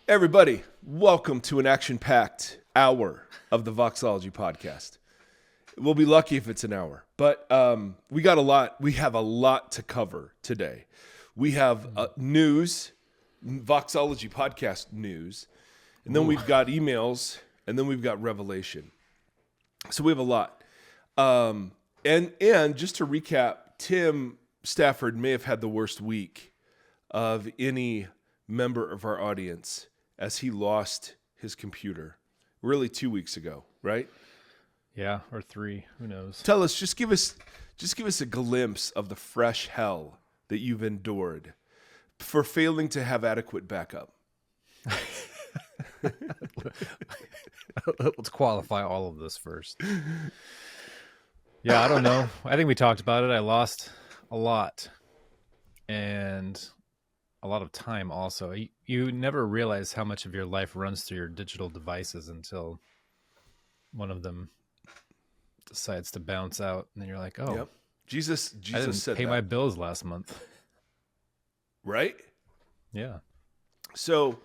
Everybody, welcome to an action-packed hour of the Voxology podcast. We'll be lucky if it's an hour, but we have a lot to cover today. We have news, Voxology podcast news, and then we've got emails, and then we've got revelation. So we have a lot. And just to recap, Tim Stafford may have had the worst week of any member of our audience as he lost his computer really 2 weeks ago, right? Yeah, or 3, who knows? Tell us, just give us a glimpse of the fresh hell that you've endured for failing to have adequate backup. Let's qualify all of this first. Yeah, I don't know. I think we talked about it. I lost a lot. And a lot of time also. You never realize how much of your life runs through your digital devices until one of them decides to bounce out, and then you're like, "Oh, yep. Jesus I didn't said pay that. my bills last month." Right? Yeah. So,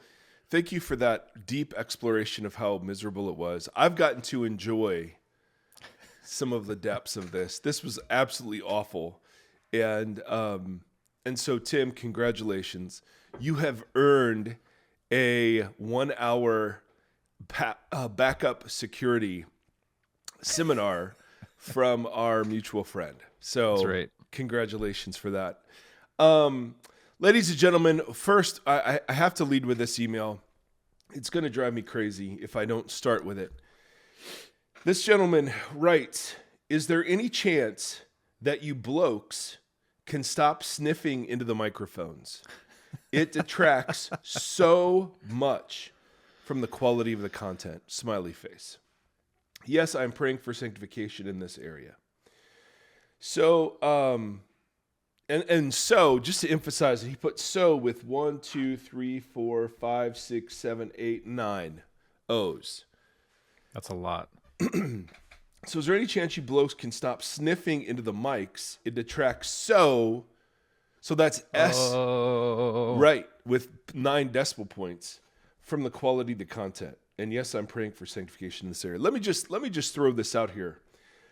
thank you for that deep exploration of how miserable it was. I've gotten to enjoy some of the depths of this. This was absolutely awful, and so, Tim, congratulations. You have earned a 1-hour backup security seminar from our mutual friend. So, That's right. Congratulations for that. Ladies and gentlemen, first, I have to lead with this email. It's going to drive me crazy if I don't start with it. This gentleman writes, "Is there any chance that you blokes can stop sniffing into the microphones? It detracts so much from the quality of the content." Smiley face. Yes, I'm praying for sanctification in this area. So, and so, just to emphasize, he put so with 1, 2, 3, 4, 5, 6, 7, 8, 9 O's. That's a lot. So is there any chance you blokes can stop sniffing into the mics? It detracts so that's S, right, with 9 decimal points from the quality of the content. And yes, I'm praying for sanctification in this area. Let me just throw this out here.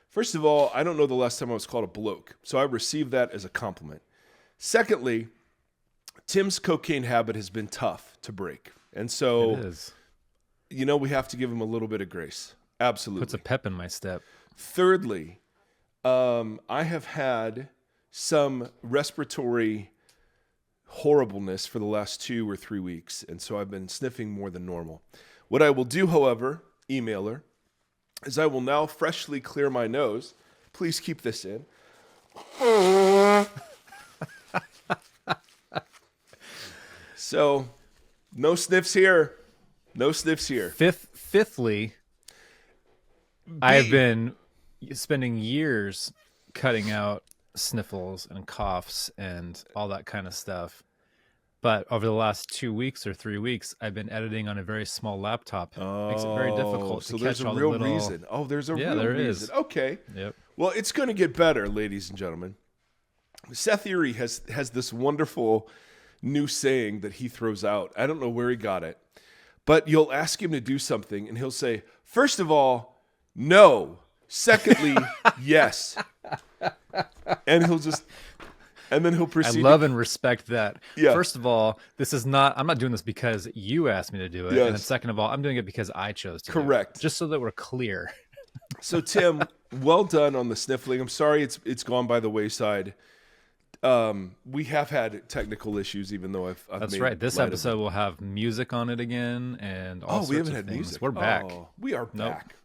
First of all, I don't know the last time I was called a bloke, so I received that as a compliment. Secondly, Tim's cocaine habit has been tough to break. And so, It is. We have to give him a little bit of grace. Absolutely. Puts a pep in my step. Thirdly, I have had some respiratory horribleness for the last 2 or 3 weeks, and so I've been sniffing more than normal. What I will do, however, emailer, is I will now freshly clear my nose. Please keep this in. So, no sniffs here. No sniffs here. Fifthly, I have been spending years cutting out sniffles and coughs and all that kind of stuff. But over the last 2 weeks or 3 weeks, I've been editing on a very small laptop. It makes it very difficult to catch all the little... So there's a real reason. Oh, there's a real there reason. is. Okay. Yep. Well, it's going to get better, ladies and gentlemen. Seth Erie has this wonderful new saying that he throws out. I don't know where he got it. But you'll ask him to do something, and he'll say, first of all, no. Secondly, yes. And then he'll proceed. I love and respect that. Yeah. First of all, I'm not doing this because you asked me to do it. Yes. And then second of all, I'm doing it because I chose to Correct. do it. Just so that we're clear. So, Tim, well done on the sniffling. I'm sorry it's gone by the wayside. We have had technical issues, even though I've That's made right. This light of episode will have music on it again and all sorts we haven't of had things. music. We're back. Oh, we are back.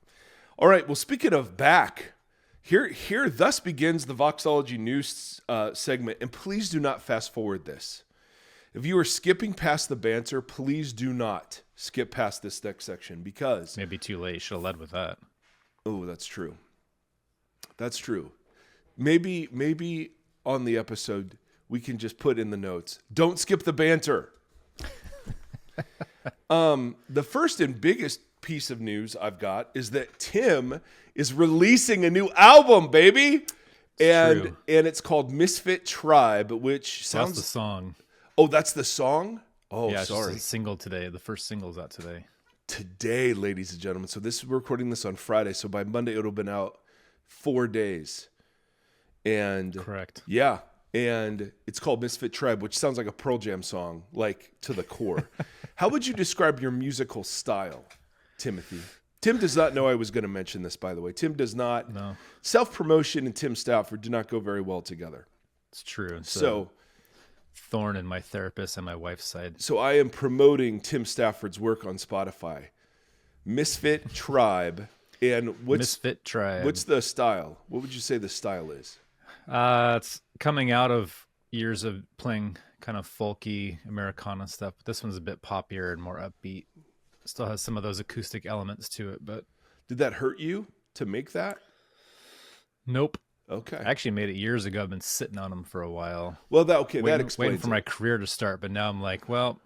All right. Well, speaking of back, here thus begins the Voxology news segment. And please do not fast forward this. If you are skipping past the banter, please do not skip past this next section because Maybe too late. Should have led with that. Oh, that's true. That's true. Maybe on the episode we can just put in the notes, don't skip the banter. The first and biggest piece of news I've got is that Tim is releasing a new album, baby. And it's called Misfit Tribe, which sounds... That's the song. Oh, that's the song? Oh, Yeah, it's just sorry. a single today. The first single's out today. Today, ladies and gentlemen. So we're recording this on Friday. So by Monday, it'll have been out 4 days. And Correct. yeah. And it's called Misfit Tribe, which sounds like a Pearl Jam song, like to the core. How would you describe your musical style, Timothy? Tim does not know I was going to mention this, by the way. Tim does not. No, Self-promotion and Tim Stafford do not go very well together. it's true. It's So a thorn in my therapist and my wife's side. So I am promoting Tim Stafford's work on Spotify. Misfit Tribe. And Misfit Tribe. what's the style? What would you say the style is? It's coming out of years of playing kind of folky Americana stuff. This one's a bit poppier and more upbeat. Still has some of those acoustic elements to it, but Did that hurt you to make that? nope. Okay. I actually made it years ago. I've been sitting on them for a while. Well, that Waiting explains for my career to start, but now I'm like, well,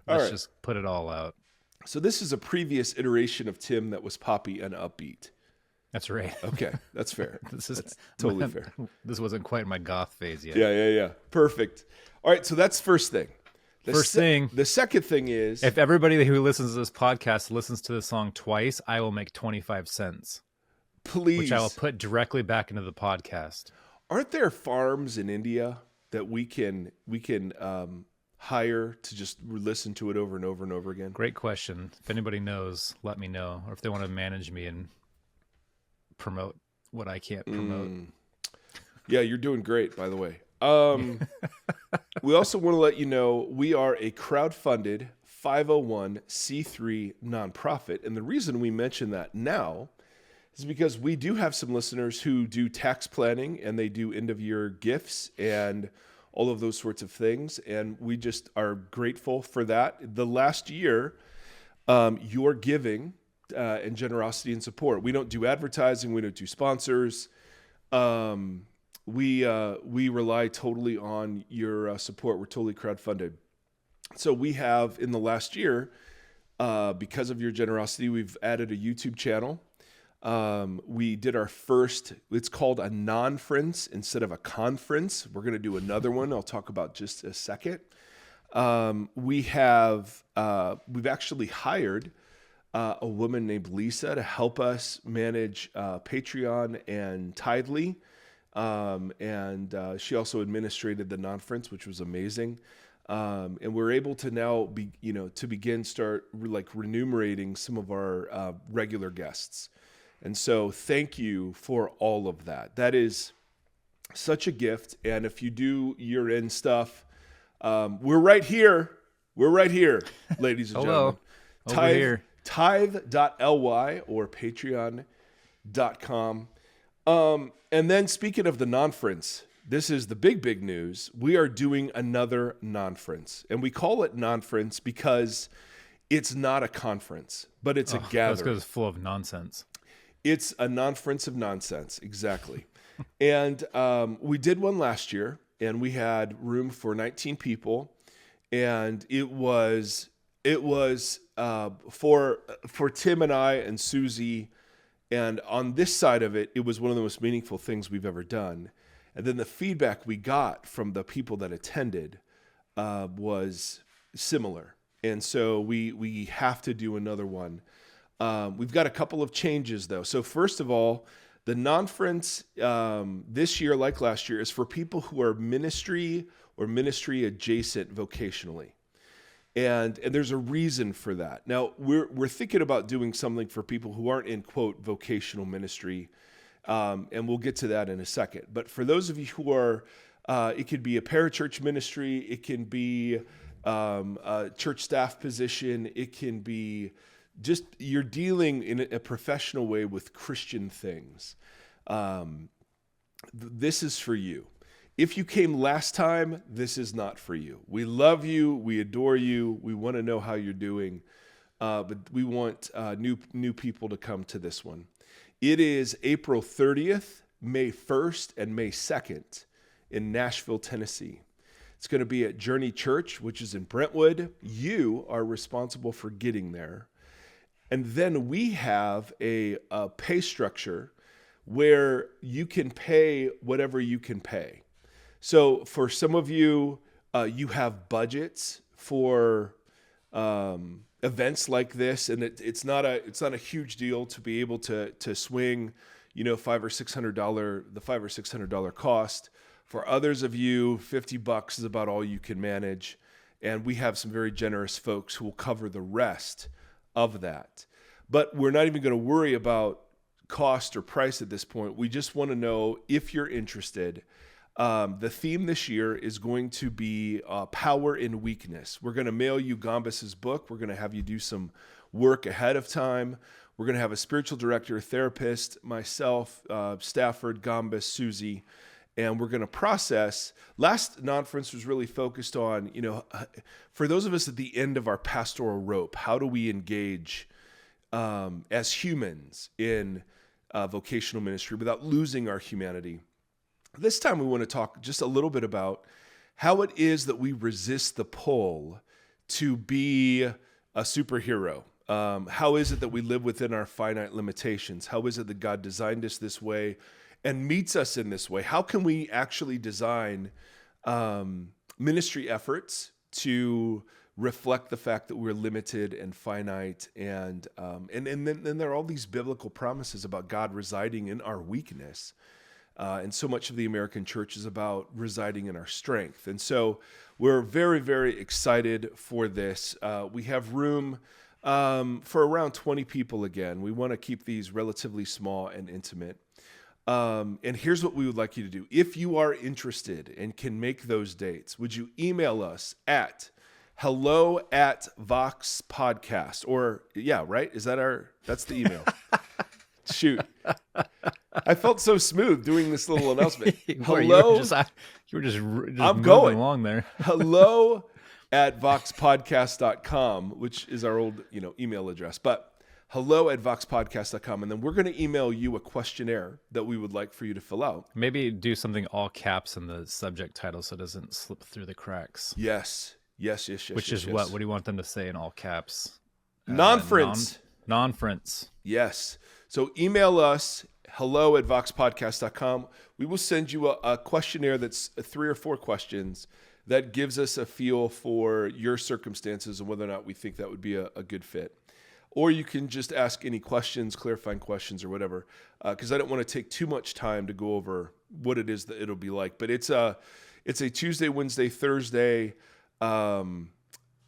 All let's right. just put it all out. So this is a previous iteration of Tim that was poppy and upbeat. That's right. Okay, that's fair. This is That's totally fair. This wasn't quite my goth phase yet. Yeah. Perfect. All right, so that's first thing. First thing. The second thing is If everybody who listens to this podcast listens to the song twice, I will make 25 cents, please. which I will put directly back into the podcast. Aren't there farms in India that we can hire to just listen to it over and over and over again? Great question. If anybody knows, let me know. Or if they want to manage me and promote what I can't promote. Yeah, you're doing great, by the way. We also want to let you know we are a crowd-funded 501c3 nonprofit. And the reason we mention that now is because we do have some listeners who do tax planning and they do end-of-year gifts and all of those sorts of things. And we just are grateful for that. The last year, your giving and generosity and support. We don't do advertising. We don't do sponsors. We rely totally on your support. We're totally crowdfunded. So we have, in the last year, because of your generosity, we've added a YouTube channel. We did our first, it's called a non-friends instead of a conference. We're going to do another one. I'll talk about just a second. We've actually hired a woman named Lisa to help us manage Patreon and Tithely. She also administrated the non-friends, which was amazing. And we're able to now start remunerating some of our regular guests. And so thank you for all of that. That is such a gift. And if you do year-end stuff, we're right here. We're right here, ladies and Hello. gentlemen. Over here. Tithe.ly or patreon.com. And then speaking of the non-friends, this is the big news. We are doing another non-friends. And we call it non-friends because it's not a conference, but it's a That's gathering. because it's full of nonsense. It's a non-friends of nonsense, exactly. And we did one last year, and we had room for 19 people, and it was for Tim and I and Susie. And on this side of it, it was one of the most meaningful things we've ever done. And then the feedback we got from the people that attended was similar. And so we have to do another one. We've got a couple of changes, though. So first of all, the non-friends this year, like last year, is for people who are ministry or ministry adjacent vocationally. And there's a reason for that. Now, we're thinking about doing something for people who aren't in, quote, vocational ministry, and we'll get to that in a second. But for those of you who are, it could be a parachurch ministry, it can be a church staff position, it can be just you're dealing in a professional way with Christian things. This is for you. If you came last time, this is not for you. We love you. We adore you. We want to know how you're doing. But we want new people to come to this one. It is April 30th, May 1st, and May 2nd in Nashville, Tennessee. It's going to be at Journey Church, which is in Brentwood. You are responsible for getting there. And then we have a pay structure where you can pay whatever you can pay. So for some of you, you have budgets for events like this, and it's not a huge deal to be able to swing, $500 or $600 cost. For others of you, $50 is about all you can manage, and we have some very generous folks who will cover the rest of that. But we're not even going to worry about cost or price at this point. We just want to know if you're interested. The theme this year is going to be power in weakness. We're going to mail you Gombas's book. We're going to have you do some work ahead of time. We're going to have a spiritual director, a therapist, myself, Stafford, Gombas, Susie, and we're going to process. Last conference was really focused on, for those of us at the end of our pastoral rope, how do we engage as humans in vocational ministry without losing our humanity? This time we want to talk just a little bit about how it is that we resist the pull to be a superhero. How is it that we live within our finite limitations? How is it that God designed us this way and meets us in this way? How can we actually design ministry efforts to reflect the fact that we're limited and finite, and then there are all these biblical promises about God residing in our weakness. And so much of the American church is about residing in our strength. And so we're very, very excited for this. We have room for around 20 people again. We want to keep these relatively small and intimate. And here's what we would like you to do. If you are interested and can make those dates, would you email us at hello@voxpodcast, or right? That's the email. Shoot. I felt so smooth doing this little announcement. Hello. You were just I'm moving going along there. hello@voxpodcast.com, which is our old, email address, but hello@voxpodcast.com. And then we're going to email you a questionnaire that we would like for you to fill out. Maybe do something all caps in the subject title so it doesn't slip through the cracks. Yes. Which is what? What do you want them to say in all caps? Non-friends. Non-friends. Yes. So email us, hello@voxpodcast.com. We will send you a questionnaire that's 3 or 4 questions that gives us a feel for your circumstances and whether or not we think that would be a good fit. Or you can just ask any questions, clarifying questions or whatever, because I don't want to take too much time to go over what it is that it'll be like. But it's a Tuesday, Wednesday, Thursday, and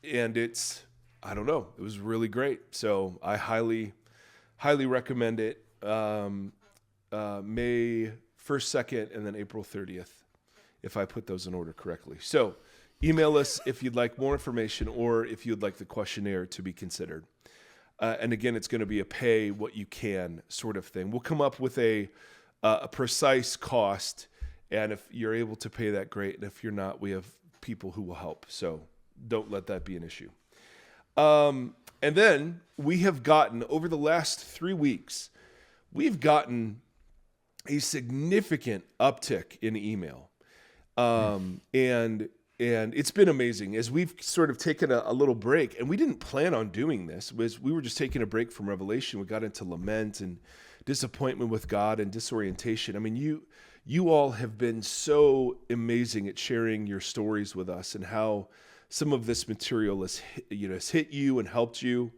it's, I don't know, it was really great. So I highly recommend it. May 1st, 2nd, and then April 30th, if I put those in order correctly. So email us if you'd like more information or if you'd like the questionnaire to be considered. And again, it's going to be a pay what you can sort of thing. We'll come up with a precise cost, and if you're able to pay that, great. And if you're not, we have people who will help. So don't let that be an issue. And then we have gotten, over the last 3 weeks, we've gotten a significant uptick in email. And it's been amazing as we've sort of taken a little break, and we didn't plan on doing this. We were just taking a break from Revelation. We got into lament and disappointment with God and disorientation. I mean, you all have been so amazing at sharing your stories with us and how some of this material has hit you and helped you.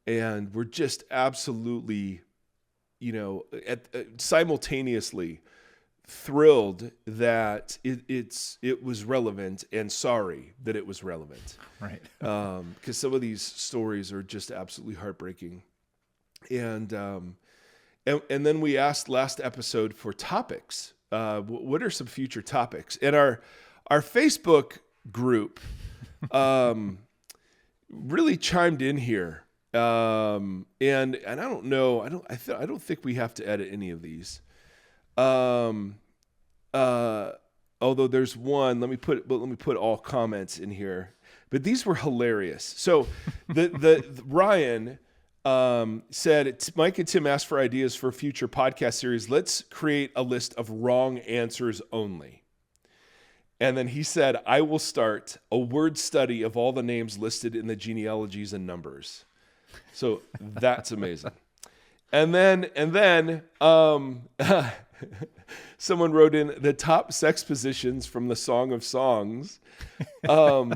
And we're just absolutely, simultaneously thrilled that it was relevant and sorry that it was relevant. Right. Because some of these stories are just absolutely heartbreaking. And then we asked last episode for topics. What are some future topics? And our Facebook group really chimed in here. And I don't know. I don't think we have to edit any of these. Although there's one, let me put all comments in here, but these were hilarious. So the Ryan said, Mike and Tim asked for ideas for a future podcast series. Let's create a list of wrong answers only. And then he said, I will start a word study of all the names listed in the genealogies and numbers. So that's amazing. And then Someone wrote in the top sex positions from the Song of Songs. How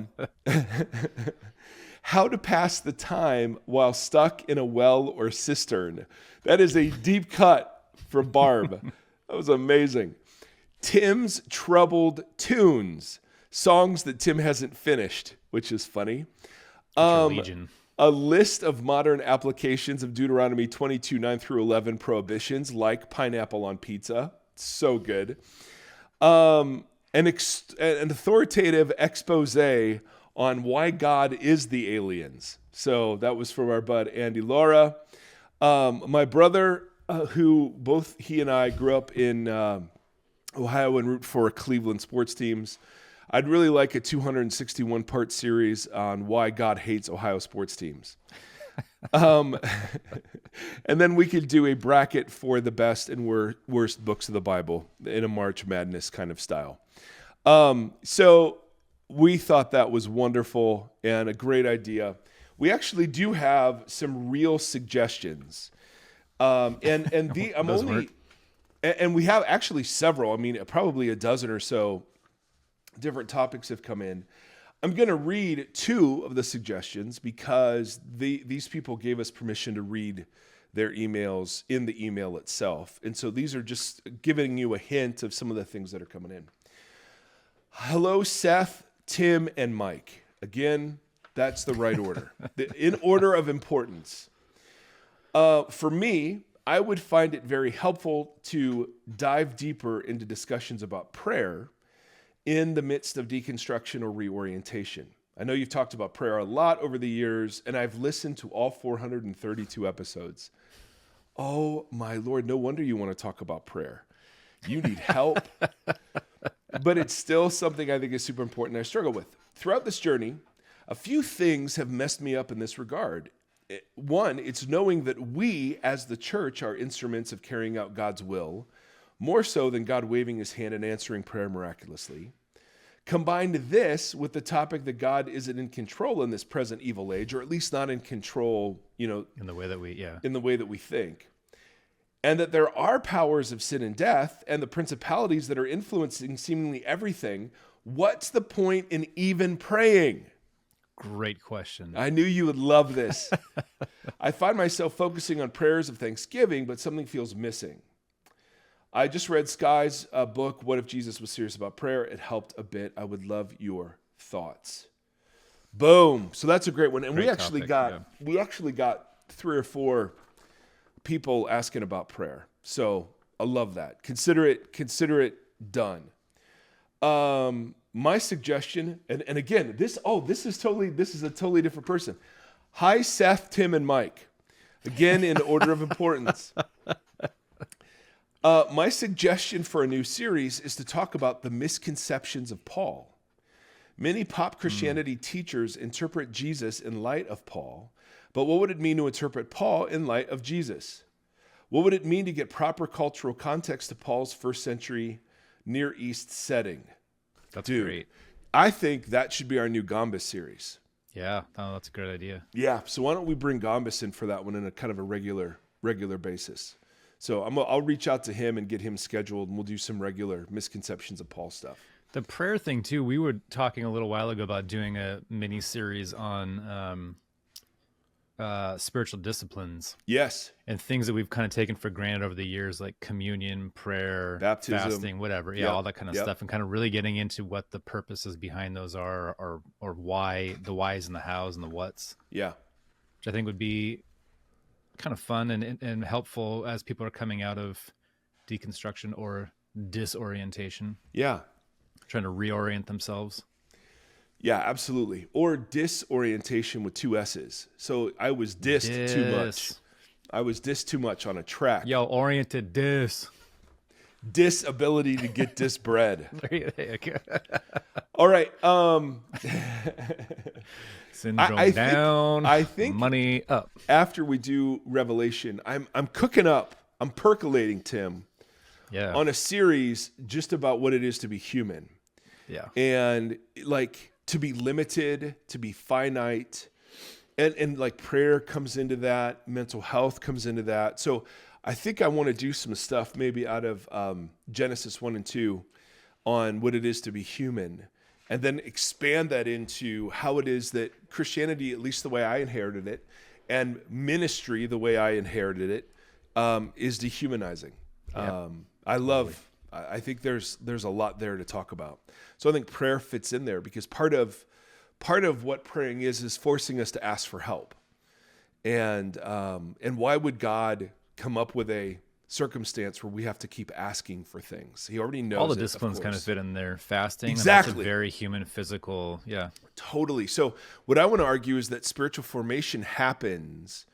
to pass the time while stuck in a well or cistern. That is a deep cut from Barb. That was amazing. Tim's troubled tunes. Songs that Tim hasn't finished, which is funny. Legion. A list of modern applications of Deuteronomy 22, 9 through 11 prohibitions, like pineapple on pizza. So good. An authoritative expose on why God is the aliens. So that was from our bud Andy Laura. My brother, who both he and I grew up in Ohio and root for Cleveland sports teams. I'd really like a 261-part series on why God hates Ohio sports teams. And then we could do a bracket for the best and worst books of the Bible in a March Madness kind of style. So we thought that was wonderful and a great idea. We actually do have some real suggestions. And we have actually several. I mean, probably a dozen or so different topics have come in. I'm going to read two of the suggestions because these people gave us permission to read their emails in the email itself. And so these are just giving you a hint of some of the things that are coming in. Hello, Seth, Tim, and Mike. Again, that's the right order. In order of importance. For me, I would find it very helpful to dive deeper into discussions about prayer in the midst of deconstruction or reorientation. I know you've talked about prayer a lot over the years, and I've listened to all 432 episodes. Oh, my Lord, no wonder you want to talk about prayer. You need help. But it's still something I think is super important I struggle with. Throughout this journey, a few things have messed me up in this regard. One, it's knowing that we, as the church, are instruments of carrying out God's will, more so than God waving his hand and answering prayer miraculously. Combine this with the topic that God isn't in control in this present evil age, or at least not in control, in the way that we think. And that there are powers of sin and death and the principalities that are influencing seemingly everything. What's the point in even praying? Great question. I knew you would love this. I find myself focusing on prayers of thanksgiving, but something feels missing. I just read Skye's book, What If Jesus Was Serious About Prayer? It helped a bit. I would love your thoughts. Boom. So that's a great one. And we actually got 3 or 4 people asking about prayer. So I love that. Consider it done. My suggestion, and again, this is a totally different person. Hi, Seth, Tim, and Mike. Again, in order of importance. My suggestion for a new series is to talk about the misconceptions of Paul. Many pop Christianity teachers interpret Jesus in light of Paul, but what would it mean to interpret Paul in light of Jesus? What would it mean to get proper cultural context to Paul's first century Near East setting? That's great. I think that should be our new Gambas series. Yeah, that's a great idea. Yeah, so why don't we bring Gambas in for that one in a kind of a regular basis? So I'll reach out to him and get him scheduled, and we'll do some regular misconceptions of Paul stuff. The prayer thing too. We were talking a little while ago about doing a mini series on spiritual disciplines. Yes, and things that we've kind of taken for granted over the years, like communion, prayer, baptism, fasting, whatever. Yeah, all that kind of stuff, and kind of really getting into what the purposes behind those are, or why, the whys and the hows and the whats. Yeah, which I think would be kind of fun and helpful as people are coming out of deconstruction or disorientation. Yeah. Trying to reorient themselves. Yeah, absolutely. Or disorientation with 2 S's. So I was dissed too much. I was dissed too much on a track. Yo, oriented dis. Disability to get disbred. There you go. All right. Syndrome down. I think money up. After we do Revelation, I'm cooking up. I'm percolating, Tim. Yeah. On a series just about what it is to be human. Yeah. And like to be limited, to be finite, and like prayer comes into that, mental health comes into that. So I think I want to do some stuff maybe out of Genesis 1 and 2 on what it is to be human, and then expand that into how it is that Christianity, at least the way I inherited it, and ministry, the way I inherited it, is dehumanizing. Yeah. I think there's a lot there to talk about. So I think prayer fits in there because part of what praying is forcing us to ask for help. And why would God come up with a circumstance where we have to keep asking for things? He already knows All the it, disciplines kind of fit in there. Fasting, Exactly. That's a very human, physical. Yeah. Totally. So what I want to argue is that spiritual formation happens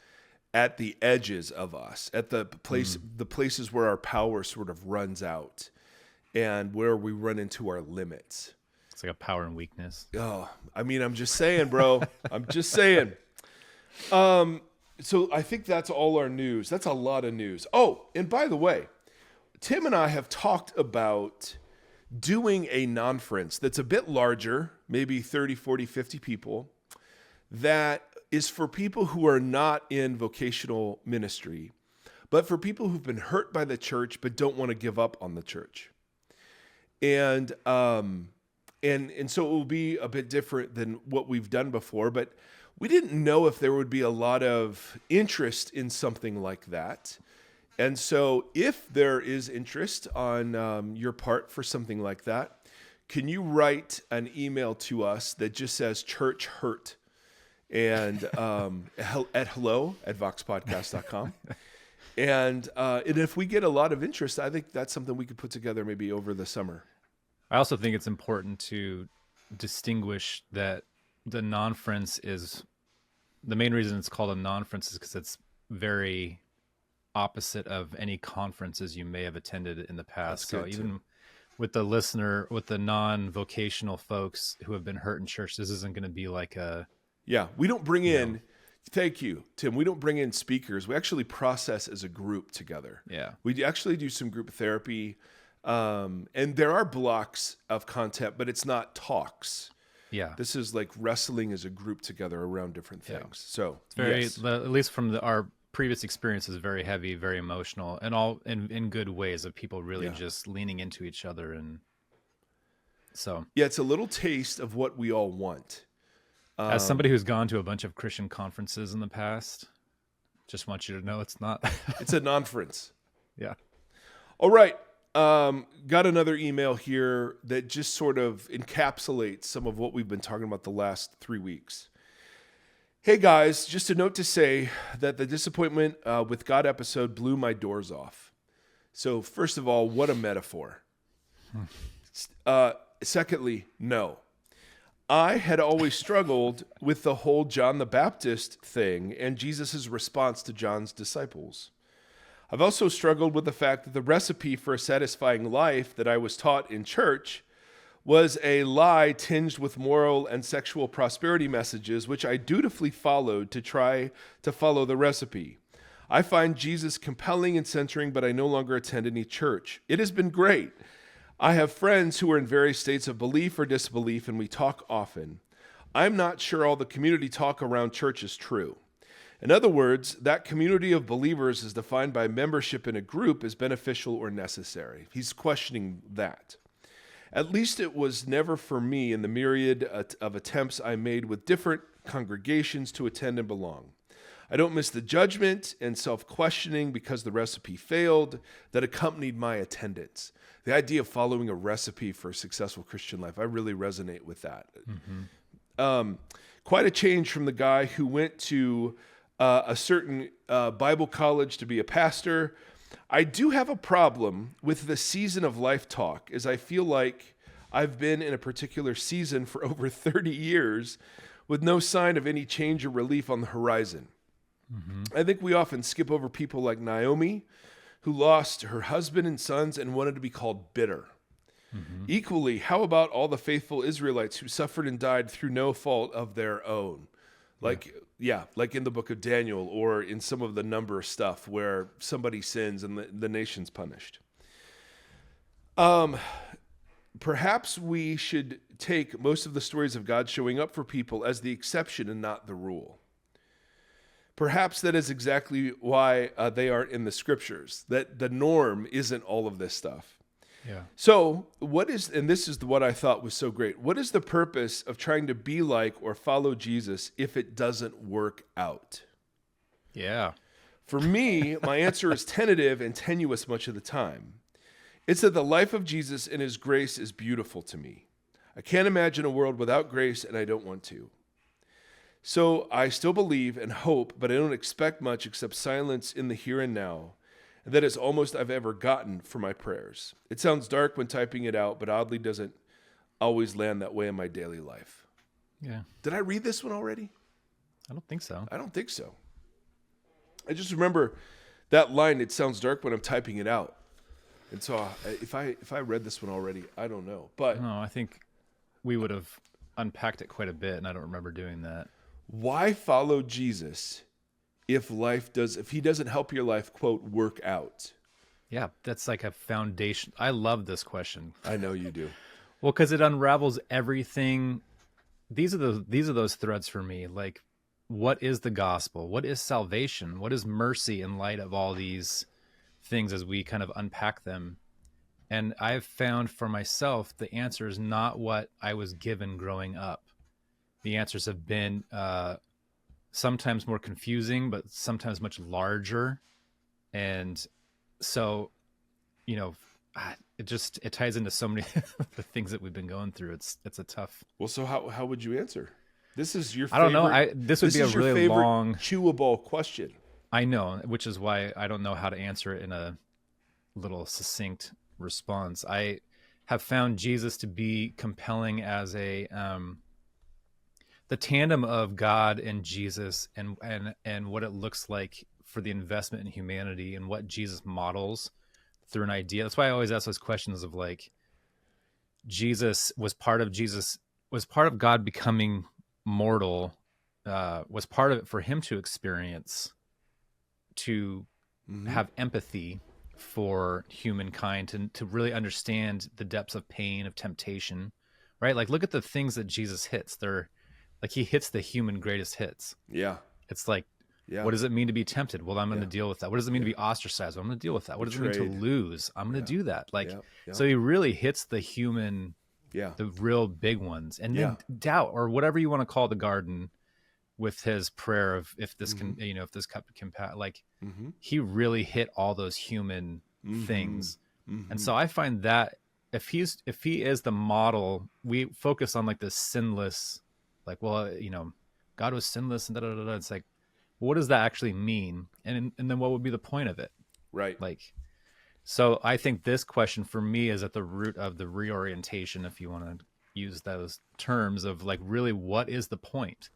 at the edges of us, at the places where our power sort of runs out and where we run into our limits. It's like a power and weakness. Oh, I mean, I'm just saying, bro. I'm just saying. So I think that's all our news. That's a lot of news. Oh, and by the way, Tim and I have talked about doing a non-conference that's a bit larger, maybe 30, 40, 50 people, that is for people who are not in vocational ministry, but for people who've been hurt by the church but don't want to give up on the church. And so it will be a bit different than what we've done before, but we didn't know if there would be a lot of interest in something like that. And so if there is interest on your part for something like that, can you write an email to us that just says church hurt and at hello@voxpodcast.com. And if we get a lot of interest, I think that's something we could put together maybe over the summer. I also think it's important to distinguish that the non-conference is the main reason it's called a non-conference is because it's very opposite of any conferences you may have attended in the past. So even with the listener, with the non-vocational folks who have been hurt in church, this isn't going to be like a... Yeah, we don't bring in, thank you, Tim, we don't bring in speakers. We actually process as a group together. Yeah. We actually do some group therapy, and there are blocks of content, but it's not talks. Yeah. This is like wrestling as a group together around different things. Yeah. So it's very, at least from our previous experience, is very heavy, very emotional, and all in good ways of people really just leaning into each other. And so, yeah, it's a little taste of what we all want. As somebody who's gone to a bunch of Christian conferences in the past, just want you to know it's not. It's a non-conference. Yeah. All right. Got another email here that just sort of encapsulates some of what we've been talking about the last 3 weeks. Hey guys, just a note to say that the disappointment with God episode blew my doors off. So first of all, what a metaphor. Secondly, no. I had always struggled with the whole John the Baptist thing and Jesus' response to John's disciples. I've also struggled with the fact that the recipe for a satisfying life that I was taught in church was a lie tinged with moral and sexual prosperity messages, which I dutifully followed to try to follow the recipe. I find Jesus compelling and centering, but I no longer attend any church. It has been great. I have friends who are in various states of belief or disbelief, and we talk often. I'm not sure all the community talk around church is true. In other words, that community of believers is defined by membership in a group as beneficial or necessary. He's questioning that. At least it was never for me in the myriad of attempts I made with different congregations to attend and belong. I don't miss the judgment and self-questioning because the recipe failed that accompanied my attendance. The idea of following a recipe for a successful Christian life, I really resonate with that. Mm-hmm. Quite a change from the guy who went to a certain Bible college to be a pastor. I do have a problem with the season of life talk, as I feel like I've been in a particular season for over 30 years with no sign of any change or relief on the horizon. Mm-hmm. I think we often skip over people like Naomi, who lost her husband and sons and wanted to be called bitter. Mm-hmm. Equally, how about all the faithful Israelites who suffered and died through no fault of their own? Like in the book of Daniel or in some of the number stuff where somebody sins and the nation's punished. Perhaps we should take most of the stories of God showing up for people as the exception and not the rule. Perhaps that is exactly why they aren't in the scriptures, that the norm isn't all of this stuff. Yeah. So and this is what I thought was so great, what is the purpose of trying to be like or follow Jesus if it doesn't work out? Yeah. For me, my answer is tentative and tenuous much of the time. It's that the life of Jesus and his grace is beautiful to me. I can't imagine a world without grace, and I don't want to. So I still believe and hope, but I don't expect much except silence in the here and now. And that is almost I've ever gotten for my prayers. It sounds dark when typing it out, but oddly doesn't always land that way in my daily life. Yeah. Did I read this one already? I don't think so. I don't think so. I just remember that line, it sounds dark when I'm typing it out. And so if I read this one already, I don't know. But No, I think we would have unpacked it quite a bit, and I don't remember doing that. why follow Jesus if he doesn't help your life, quote, work out? Yeah, that's like a foundation. I love this question. I know you do. Well, because it unravels everything. These are those threads for me. Like, what is the gospel? What is salvation? What is mercy in light of all these things as we kind of unpack them? And I've found for myself, the answer is not what I was given growing up. The answers have been sometimes more confusing, but sometimes much larger. And so, it ties into so many of the things that we've been going through. It's a tough. Well, so how would you answer? This is your I don't favorite, know. This would be a really long, chewable question. I know, which is why I don't know how to answer it in a little succinct response. I have found Jesus to be compelling as the tandem of God and Jesus and what it looks like for the investment in humanity and what Jesus models through an idea. That's why I always ask those questions of like, Jesus was part of God becoming mortal, was part of it for him to experience, to have empathy for humankind, to really understand the depths of pain, of temptation, right? Like, look at the things that Jesus hits. They're like, he hits the human greatest hits. Yeah. It's like, what does it mean to be tempted? Well, I'm going to deal with that. What does it mean to be ostracized? Well, I'm going to deal with that. What does it mean to lose? I'm going to do that. Like, so he really hits the human, the real big ones. And then doubt, or whatever you want to call the garden, with his prayer of, if this can, if this cup can pass, like, he really hit all those human things. And so I find that if he is the model, we focus on like this sinless, like, well, God was sinless and da da da da. It's like, what does that actually mean? And then what would be the point of it? Right. Like, so I think this question for me is at the root of the reorientation, if you want to use those terms of like, really, what is the point?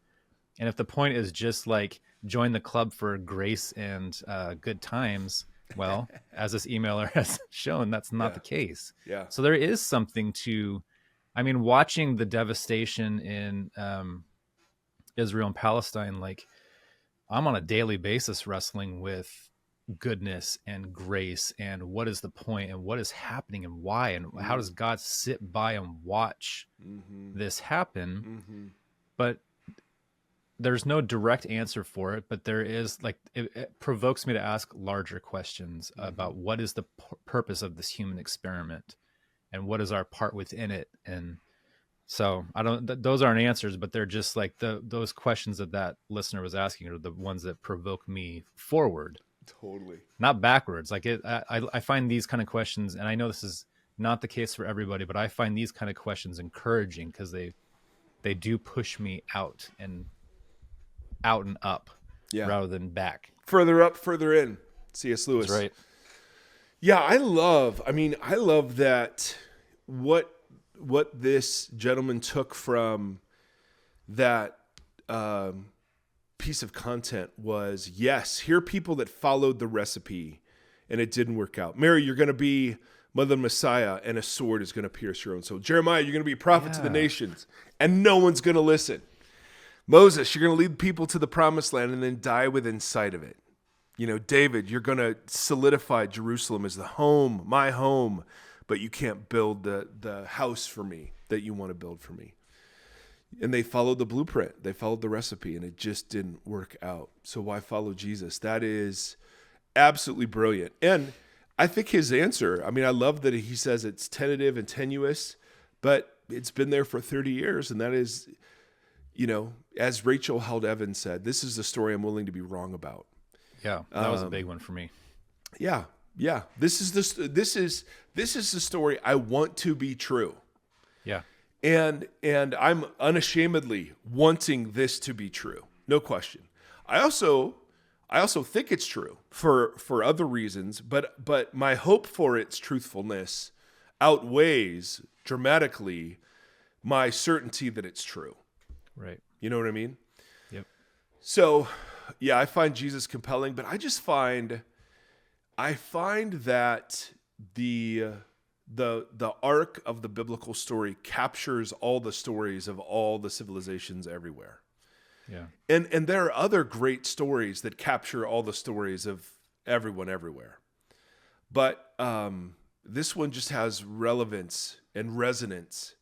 And if the point is just like join the club for grace and good times, well, as this emailer has shown, that's not the case. Yeah. So there is something to, watching the devastation in Israel and Palestine, like, I'm on a daily basis wrestling with goodness and grace and what is the point and what is happening and why and how does God sit by and watch this happen? But there's no direct answer for it, but there is, like, it provokes me to ask larger questions about what is the purpose of this human experiment and what is our part within it. And so those aren't answers, but they're just like those questions that listener was asking are the ones that provoke me forward. Totally. Not backwards. Like I find these kind of questions, and I know this is not the case for everybody, but I find these kind of questions encouraging because they do push me out and up rather than back. Further up, further in. C.S. Lewis. That's right. Yeah, I love that what this gentleman took from that piece of content was, yes, here are people that followed the recipe and it didn't work out. Mary, you're going to be Mother Messiah and a sword is going to pierce your own soul. Jeremiah, you're going to be a prophet to the nations and no one's going to listen. Moses, you're going to lead people to the promised land and then die within sight of it. David, you're going to solidify Jerusalem as the home, my home, but you can't build the house for me that you want to build for me. And they followed the blueprint. They followed the recipe, and it just didn't work out. So why follow Jesus? That is absolutely brilliant. And I think his answer, I mean, I love that he says it's tentative and tenuous, but it's been there for 30 years. And that is, you know, as Rachel Held Evans said, this is the story I'm willing to be wrong about. Yeah, that was a big one for me. Yeah. Yeah. This is the story I want to be true. Yeah. And I'm unashamedly wanting this to be true. No question. I also think it's true for other reasons, but my hope for its truthfulness outweighs dramatically my certainty that it's true. Right. You know what I mean? Yep. So, yeah, I find Jesus compelling, but I find that the arc of the biblical story captures all the stories of all the civilizations everywhere. Yeah. And there are other great stories that capture all the stories of everyone everywhere. But this one just has relevance and resonance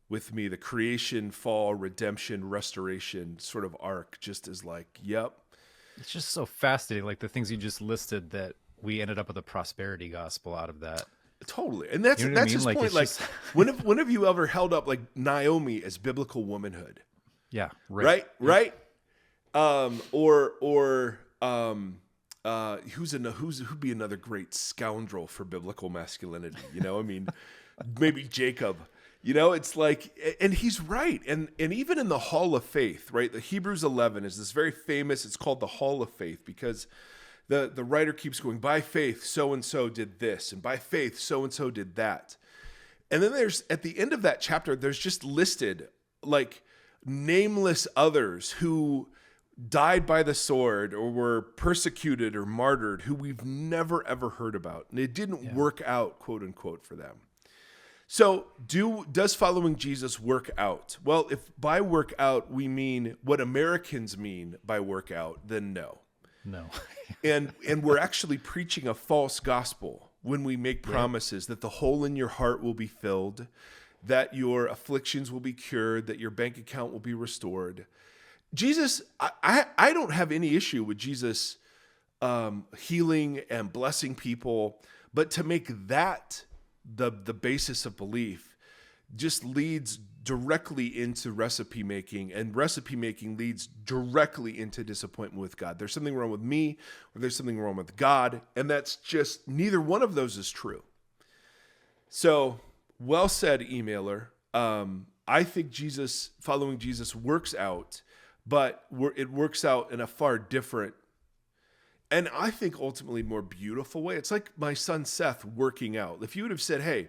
with me. The creation, fall, redemption, restoration sort of arc just is like, yep. It's just so fascinating, like the things you just listed, that we ended up with a prosperity gospel out of that. Totally. And that's You know what I mean? his Like, point. it's Like, just- when have you ever held up like Naomi as biblical womanhood? Yeah. Right? Right? Who'd be another great scoundrel for biblical masculinity? You know, I mean, maybe Jacob. You know, it's like, and he's right. And even in the Hall of Faith, right? The Hebrews 11 is this very famous, it's called the Hall of Faith because the writer keeps going, by faith, so-and-so did this, and by faith, so-and-so did that. And then there's, at the end of that chapter, there's just listed like nameless others who died by the sword or were persecuted or martyred who we've never, ever heard about. And it didn't work out, quote unquote, for them. So does following Jesus work out? Well, if by work out we mean what Americans mean by work out, then no. No. And we're actually preaching a false gospel when we make promises that the hole in your heart will be filled, that your afflictions will be cured, that your bank account will be restored. Jesus, I don't have any issue with Jesus healing and blessing people, but to make that the basis of belief just leads directly into recipe making, and recipe making leads directly into disappointment with God. There's something wrong with me, or there's something wrong with God, and that's just, neither one of those is true. So, well said, emailer. I think following Jesus works out, but it works out in a far different, and I think ultimately more beautiful way. It's like my son Seth working out. If you would have said, hey,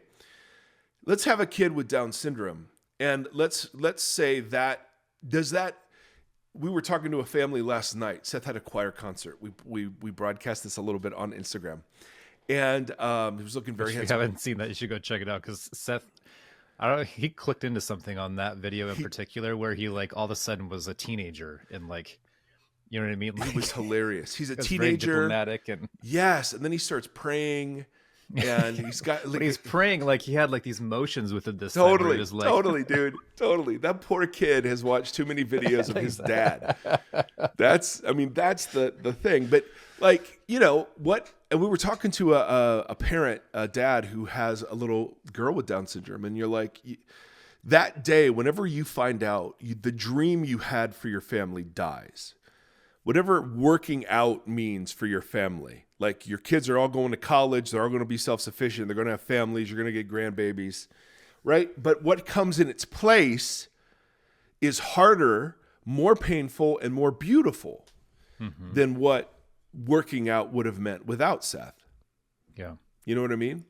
let's have a kid with Down syndrome, and let's say that, we were talking to a family last night. Seth had a choir concert. We broadcast this a little bit on Instagram, and he was looking very handsome. If you haven't seen that, you should go check it out, because Seth, I don't know, he clicked into something on that video in particular where he like all of a sudden was a teenager, and like, you know what I mean? Like, it was hilarious. He's a very teenager. diplomatic, and Yes, and then he starts praying, and he's got. but he's praying like he had like these motions within this. Time where Totally, he was like, totally, dude, totally. That poor kid has watched too many videos of his dad. That's the thing. But like, you know what? And we were talking to a parent, a dad who has a little girl with Down syndrome, and you're like, that day, whenever you find out, the dream you had for your family dies. Whatever working out means for your family, like your kids are all going to college, they're all going to be self-sufficient, they're going to have families, you're going to get grandbabies, right? But what comes in its place is harder, more painful, and more beautiful than what working out would have meant without Seth. yeah. You know what I mean?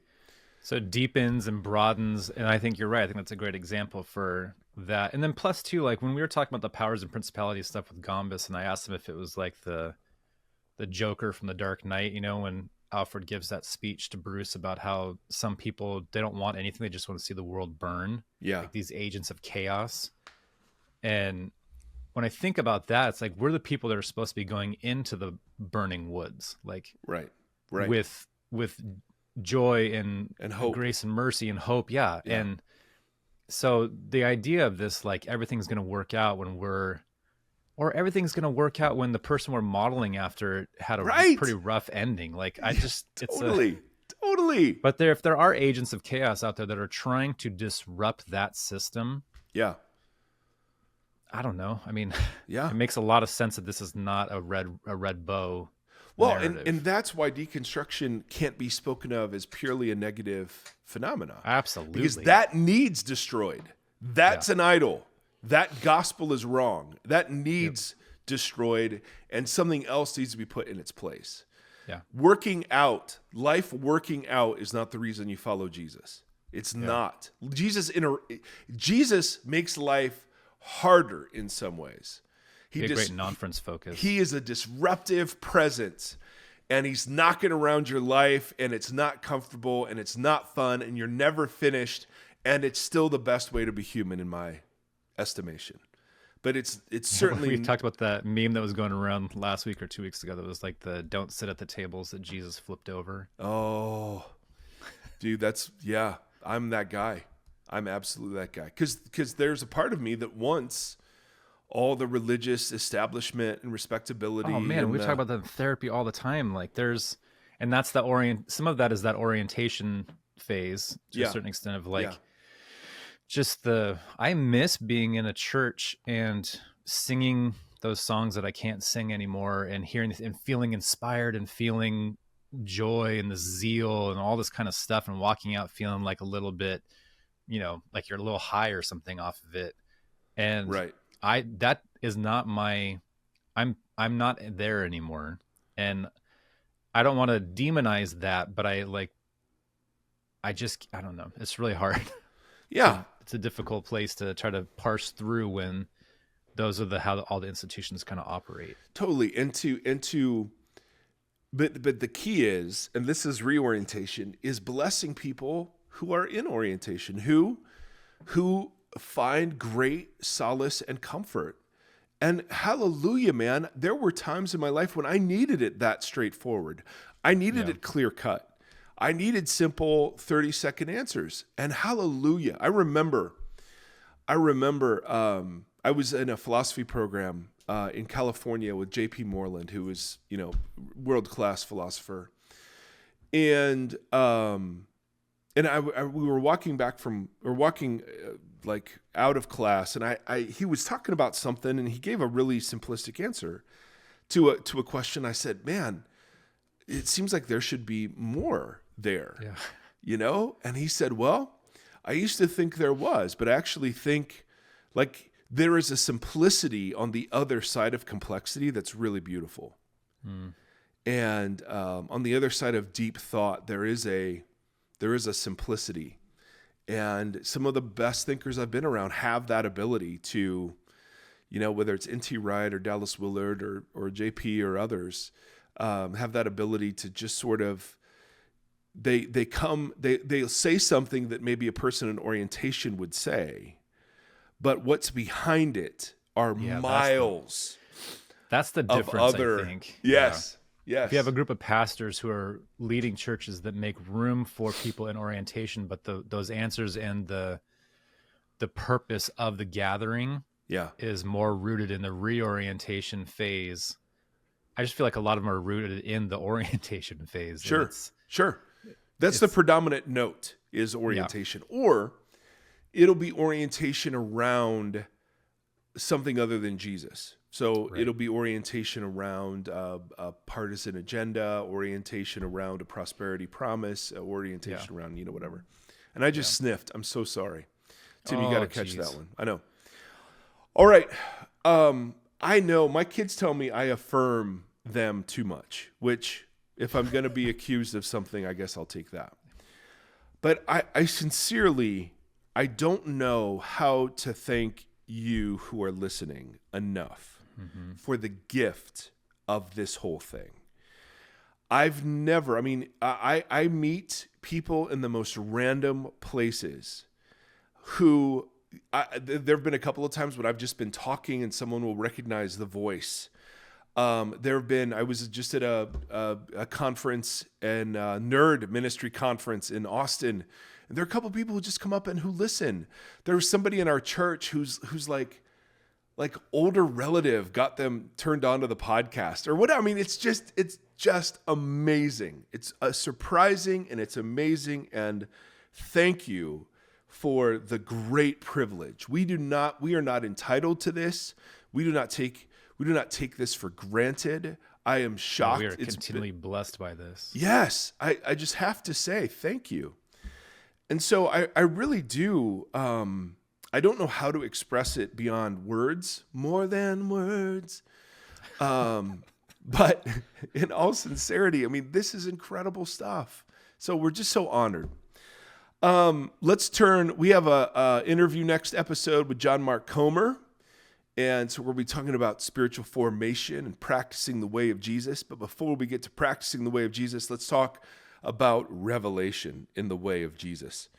So it deepens and broadens, and I think you're right. I think that's a great example for that. And then plus too, like when we were talking about the powers and principalities stuff with Gombus, and I asked him if it was like the Joker from The Dark Knight, you know, when Alfred gives that speech to Bruce about how some people, they don't want anything, they just want to see the world burn. Yeah. Like these agents of chaos. And when I think about that, it's like we're the people that are supposed to be going into the burning woods, like Right. with joy and hope. grace and mercy and hope. Yeah. Yeah. And So the idea of this, like everything's going to work out or everything's going to work out when the person we're modeling after had a Right. pretty rough ending. Like Totally. but if there are agents of chaos out there that are trying to disrupt that system, Yeah. I don't know. I mean, Yeah. it makes a lot of sense that this is not a red bow. Well, narrative. and that's why deconstruction can't be spoken of as purely a negative phenomena. Absolutely. Because that needs destroyed. That's an idol. That gospel is wrong. That needs destroyed, and something else needs to be put in its place. Yeah. Life working out is not the reason you follow Jesus. It's not. Jesus makes life harder in some ways. Be a great non-friends focus. He is a disruptive presence, and he's knocking around your life, and it's not comfortable, and it's not fun, and you're never finished, and it's still the best way to be human in my estimation. But it's certainly... We talked about that meme that was going around last week or 2 weeks ago that was like the don't sit at the tables that Jesus flipped over. Oh, dude, I'm that guy. I'm absolutely that guy. Because there's a part of me that wants all the religious establishment and respectability. Oh man, we talk about that in therapy all the time. Like and that's some of that is that orientation phase to a certain extent of like just I miss being in a church and singing those songs that I can't sing anymore and hearing and feeling inspired and feeling joy and the zeal and all this kind of stuff and walking out feeling like a little bit, like you're a little high or something off of it. And that is not I'm not there anymore. And I don't want to demonize that, but I don't know. It's really hard. Yeah. It's a difficult place to try to parse through when those are how all the institutions kind of operate. Totally. But the key is, and this is reorientation, is blessing people who are in orientation, who find great solace and comfort. And hallelujah, man, there were times in my life when I needed it that straightforward. I needed it clear cut. I needed simple 30-second answers. And hallelujah, I remember I was in a philosophy program in California with J.P. Moreland, who was, world-class philosopher. And we were walking like out of class, and he was talking about something, and he gave a really simplistic answer to a question. I said, man, it seems like there should be more there, And he said, well, I used to think there was, but I actually think like there is a simplicity on the other side of complexity that's really beautiful. And on the other side of deep thought, there is a simplicity. And some of the best thinkers I've been around have that ability to, whether it's N.T. Wright or Dallas Willard or J.P. or others, have that ability to just sort of, they'll say something that maybe a person in orientation would say, but what's behind it are miles. That's the difference, I think. Yes. Yes. If you have a group of pastors who are leading churches that make room for people in orientation, but those answers and the purpose of the gathering is more rooted in the reorientation phase. I just feel like a lot of them are rooted in the orientation phase. Sure. That's the predominant note is orientation. Or it'll be orientation around something other than Jesus. So it'll be orientation around a partisan agenda, orientation around a prosperity promise, orientation around, whatever. And I just sniffed. I'm so sorry. Tim, you got to catch that one. I know. All right. I know my kids tell me I affirm them too much, which if I'm going to be accused of something, I guess I'll take that. But I sincerely, I don't know how to thank you who are listening enough for the gift of this whole thing. I meet people in the most random places who, there have been a couple of times when I've just been talking and someone will recognize the voice. I was just at a conference and nerd ministry conference in Austin, And there are a couple people who just come up and who listen. There was somebody in our church who's like older relative got them turned on to the podcast or whatever. I mean, it's just amazing. It's surprising and it's amazing. And thank you for the great privilege. We are not entitled to this. We do not take this for granted. I am shocked. We are continually blessed by this. Yes. I just have to say thank you. And so I really do. I don't know how to express it beyond words, more than words. But in all sincerity, I mean, this is incredible stuff. So we're just so honored. Let's turn. We have a interview next episode with John Mark Comer. And so we'll be talking about spiritual formation and practicing the way of Jesus. But before we get to practicing the way of Jesus, let's talk about revelation in the way of Jesus.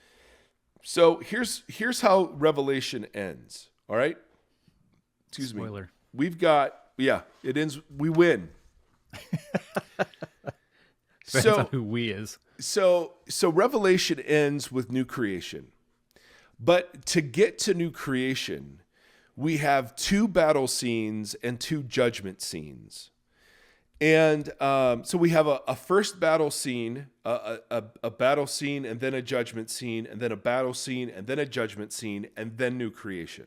So here's how revelation ends. All right. Excuse me. Spoiler. We've got, it ends. We win. Depends on who we is. So revelation ends with new creation. But to get to new creation, we have 2 battle scenes and 2 judgment scenes. And so we have a first battle scene, a battle scene, and then a judgment scene, and then a battle scene, and then a judgment scene, and then new creation.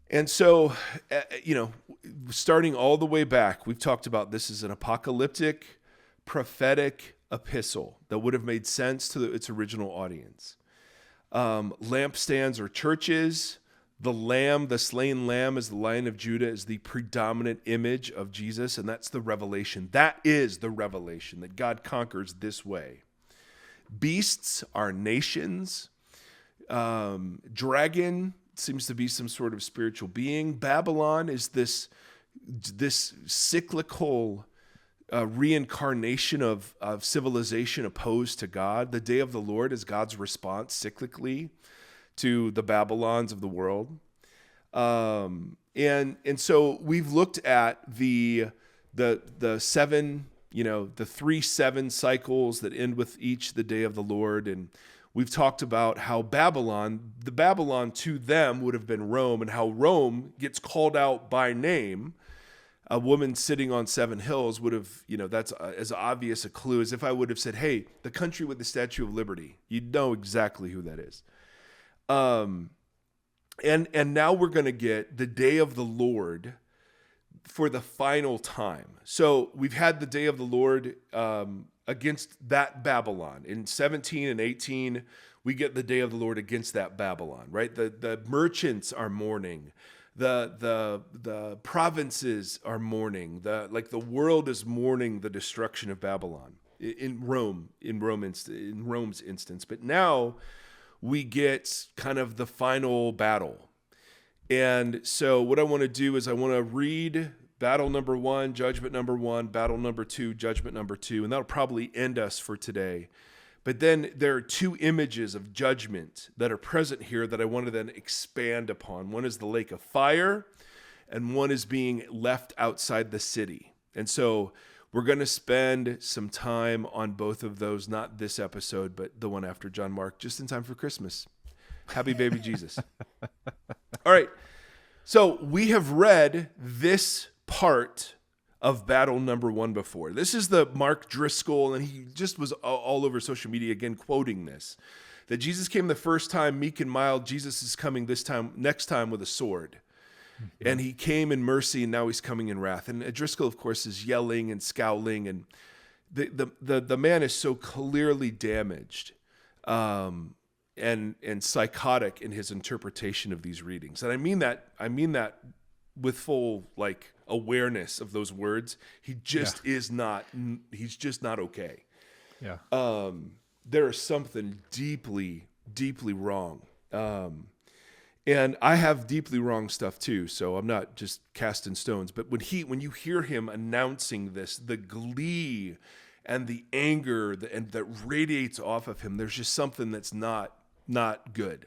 And so, starting all the way back, we've talked about this as an apocalyptic, prophetic epistle that would have made sense to its original audience. Lampstands are churches. The lamb, the slain lamb is the Lion of Judah, is the predominant image of Jesus, and that's the revelation. That is the revelation, that God conquers this way. Beasts are nations. Dragon seems to be some sort of spiritual being. Babylon is this cyclical reincarnation of civilization opposed to God. The day of the Lord is God's response cyclically to the Babylons of the world. And so we've looked at the 7, the 3 7 cycles that end with each the day of the Lord. And we've talked about how the Babylon to them would have been Rome, and how Rome gets called out by name. A woman sitting on 7 hills would have, that's as obvious a clue as if I would have said, hey, the country with the Statue of Liberty. You'd know exactly who that is. And now we're going to get the day of the Lord for the final time. So we've had the day of the Lord against that Babylon. In 17 and 18, we get the day of the Lord against that Babylon, right? The merchants are mourning. The provinces are mourning. The world is mourning the destruction of Babylon in Rome's instance. But now we get kind of the final battle. And so what I want to do is I want to read battle number 1, judgment number 1, battle number 2, judgment number 2, and that'll probably end us for today. But then there are 2 images of judgment that are present here that I want to then expand upon. One is the lake of fire, and one is being left outside the city. And so we're going to spend some time on both of those, not this episode, but the one after John Mark, just in time for Christmas. Happy baby Jesus. All right. So we have read this part of battle number 1 before. This is the Mark Driscoll, and he just was all over social media again quoting this, that Jesus came the first time meek and mild. Jesus is coming next time with a sword. And he came in mercy, and now he's coming in wrath. And Driscoll, of course, is yelling and scowling, and the man is so clearly damaged and psychotic in his interpretation of these readings. And I mean that with full awareness of those words. He just is not. He's just not okay. Yeah. There is something deeply, deeply wrong. And I have deeply wrong stuff too, so I'm not just casting stones. But when you hear him announcing this, the glee and the anger that radiates off of him, there's just something that's not good.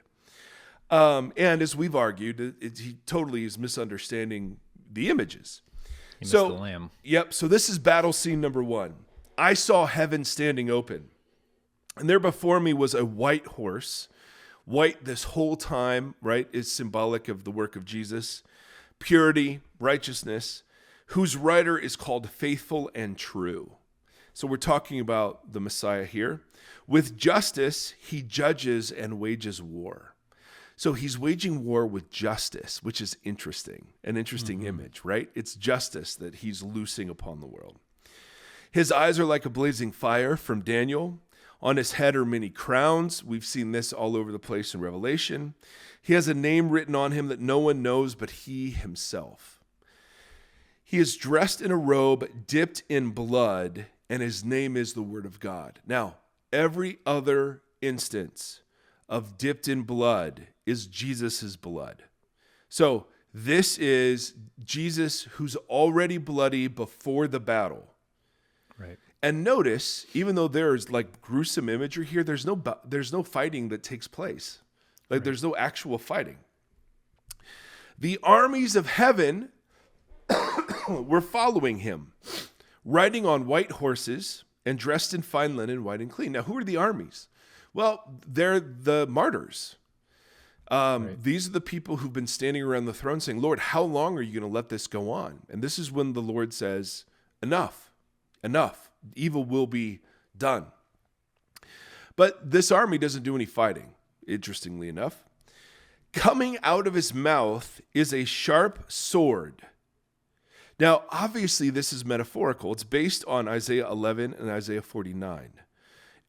And as we've argued, he totally is misunderstanding the images. He missed the lamb. Yep. So this is battle scene number 1. I saw heaven standing open, And there before me was a white horse. White this whole time, right, is symbolic of the work of Jesus. Purity, righteousness, whose rider is called Faithful and True. So we're talking about the Messiah here. With justice, he judges and wages war. So he's waging war with justice, which is interesting, an interesting image, right? It's justice that he's loosing upon the world. His eyes are like a blazing fire from Daniel. On his head are many crowns. We've seen this all over the place in Revelation. He has a name written on him that no one knows but he himself. He is dressed in a robe dipped in blood, and his name is the Word of God. Now, every other instance of dipped in blood is Jesus' blood. So this is Jesus who's already bloody before the battle. Right. And notice, even though there's like gruesome imagery here, there's no fighting that takes place. Like there's no actual fighting. The armies of heaven were following him, riding on white horses and dressed in fine linen, white and clean. Now, who are the armies? Well, they're the martyrs. These are the people who've been standing around the throne saying, Lord, how long are you going to let this go on? And this is when the Lord says, enough. Evil will be done. But this army doesn't do any fighting, interestingly enough. Coming out of his mouth is a sharp sword. Now, obviously, this is metaphorical. It's based on Isaiah 11 and Isaiah 49.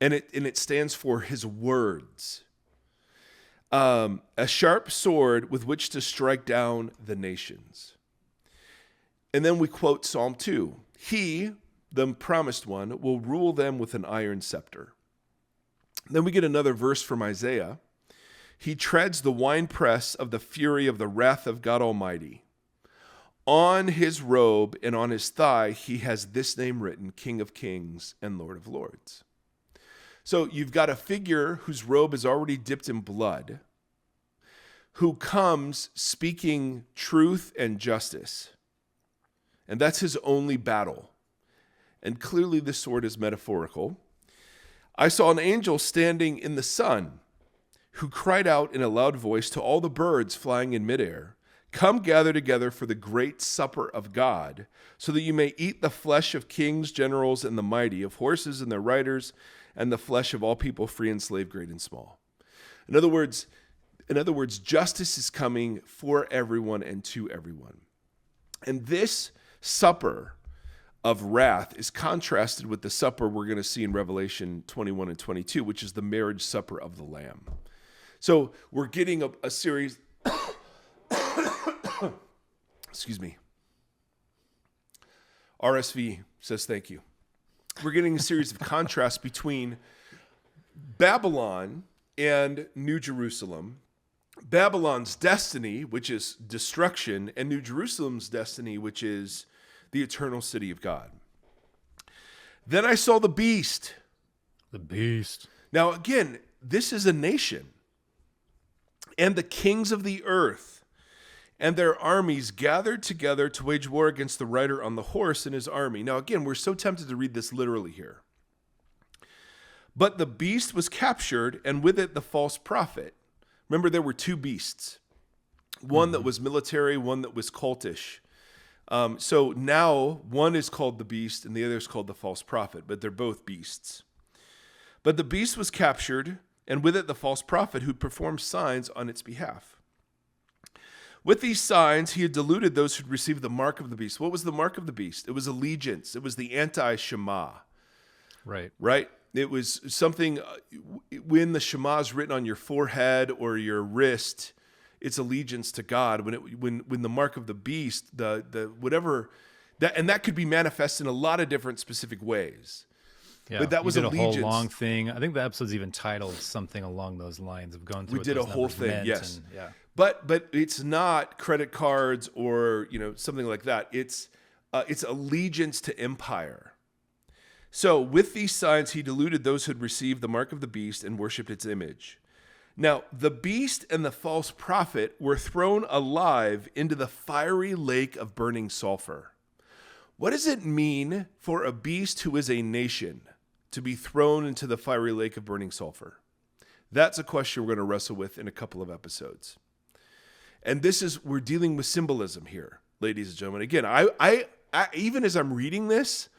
And it stands for his words. A sharp sword with which to strike down the nations. And then we quote Psalm 2. He, the promised one, will rule them with an iron scepter. Then we get another verse from Isaiah. He treads the winepress of the fury of the wrath of God Almighty. On his robe and on his thigh, he has this name written, King of Kings and Lord of Lords. So you've got a figure whose robe is already dipped in blood, who comes speaking truth and justice. And that's his only battle. And clearly this sword is metaphorical. I saw an angel standing in the sun who cried out in a loud voice to all the birds flying in midair, come gather together for the great supper of God, so that you may eat the flesh of kings, generals, and the mighty, of horses and their riders, and the flesh of all people, free and slave, great and small. In other words, justice is coming for everyone and to everyone. And this supper of wrath is contrasted with the supper we're going to see in Revelation 21 and 22, which is the marriage supper of the Lamb. So we're getting a series, excuse me, RSV says thank you. We're getting a series of contrasts between Babylon and New Jerusalem, Babylon's destiny, which is destruction, and New Jerusalem's destiny, which is the eternal city of God. Then I saw the beast. The beast. Now, again, this is a nation. And the kings of the earth and their armies gathered together to wage war against the rider on the horse and his army. Now, again, we're so tempted to read this literally here. But the beast was captured, and with it the false prophet. Remember, there were two beasts. One that was military, one that was cultish. So now one is called the beast and the other is called the false prophet, but they're both beasts. But the beast was captured, and with it the false prophet who performed signs on its behalf. With these signs, he had deluded those who'd received the mark of the beast. What was the mark of the beast? It was allegiance. It was the anti-Shema. Right? It was something, when the Shema is written on your forehead or your wrist, it's allegiance to God. When the mark of the beast, the whatever, that could be manifest in a lot of different specific ways. Yeah, but that was allegiance. A whole allegiance. long thing. I think the episode's even titled something along those lines of going through. We did a whole thing, yes. And, yeah. But it's not credit cards or something like that. It's allegiance to empire. So with these signs, he deluded those who had received the mark of the beast and worshipped its image. Now, the beast and the false prophet were thrown alive into the fiery lake of burning sulfur. What does it mean for a beast who is a nation to be thrown into the fiery lake of burning sulfur? That's a question we're going to wrestle with in a couple of episodes. And we're dealing with symbolism here, ladies and gentlemen. Again, I even as I'm reading this,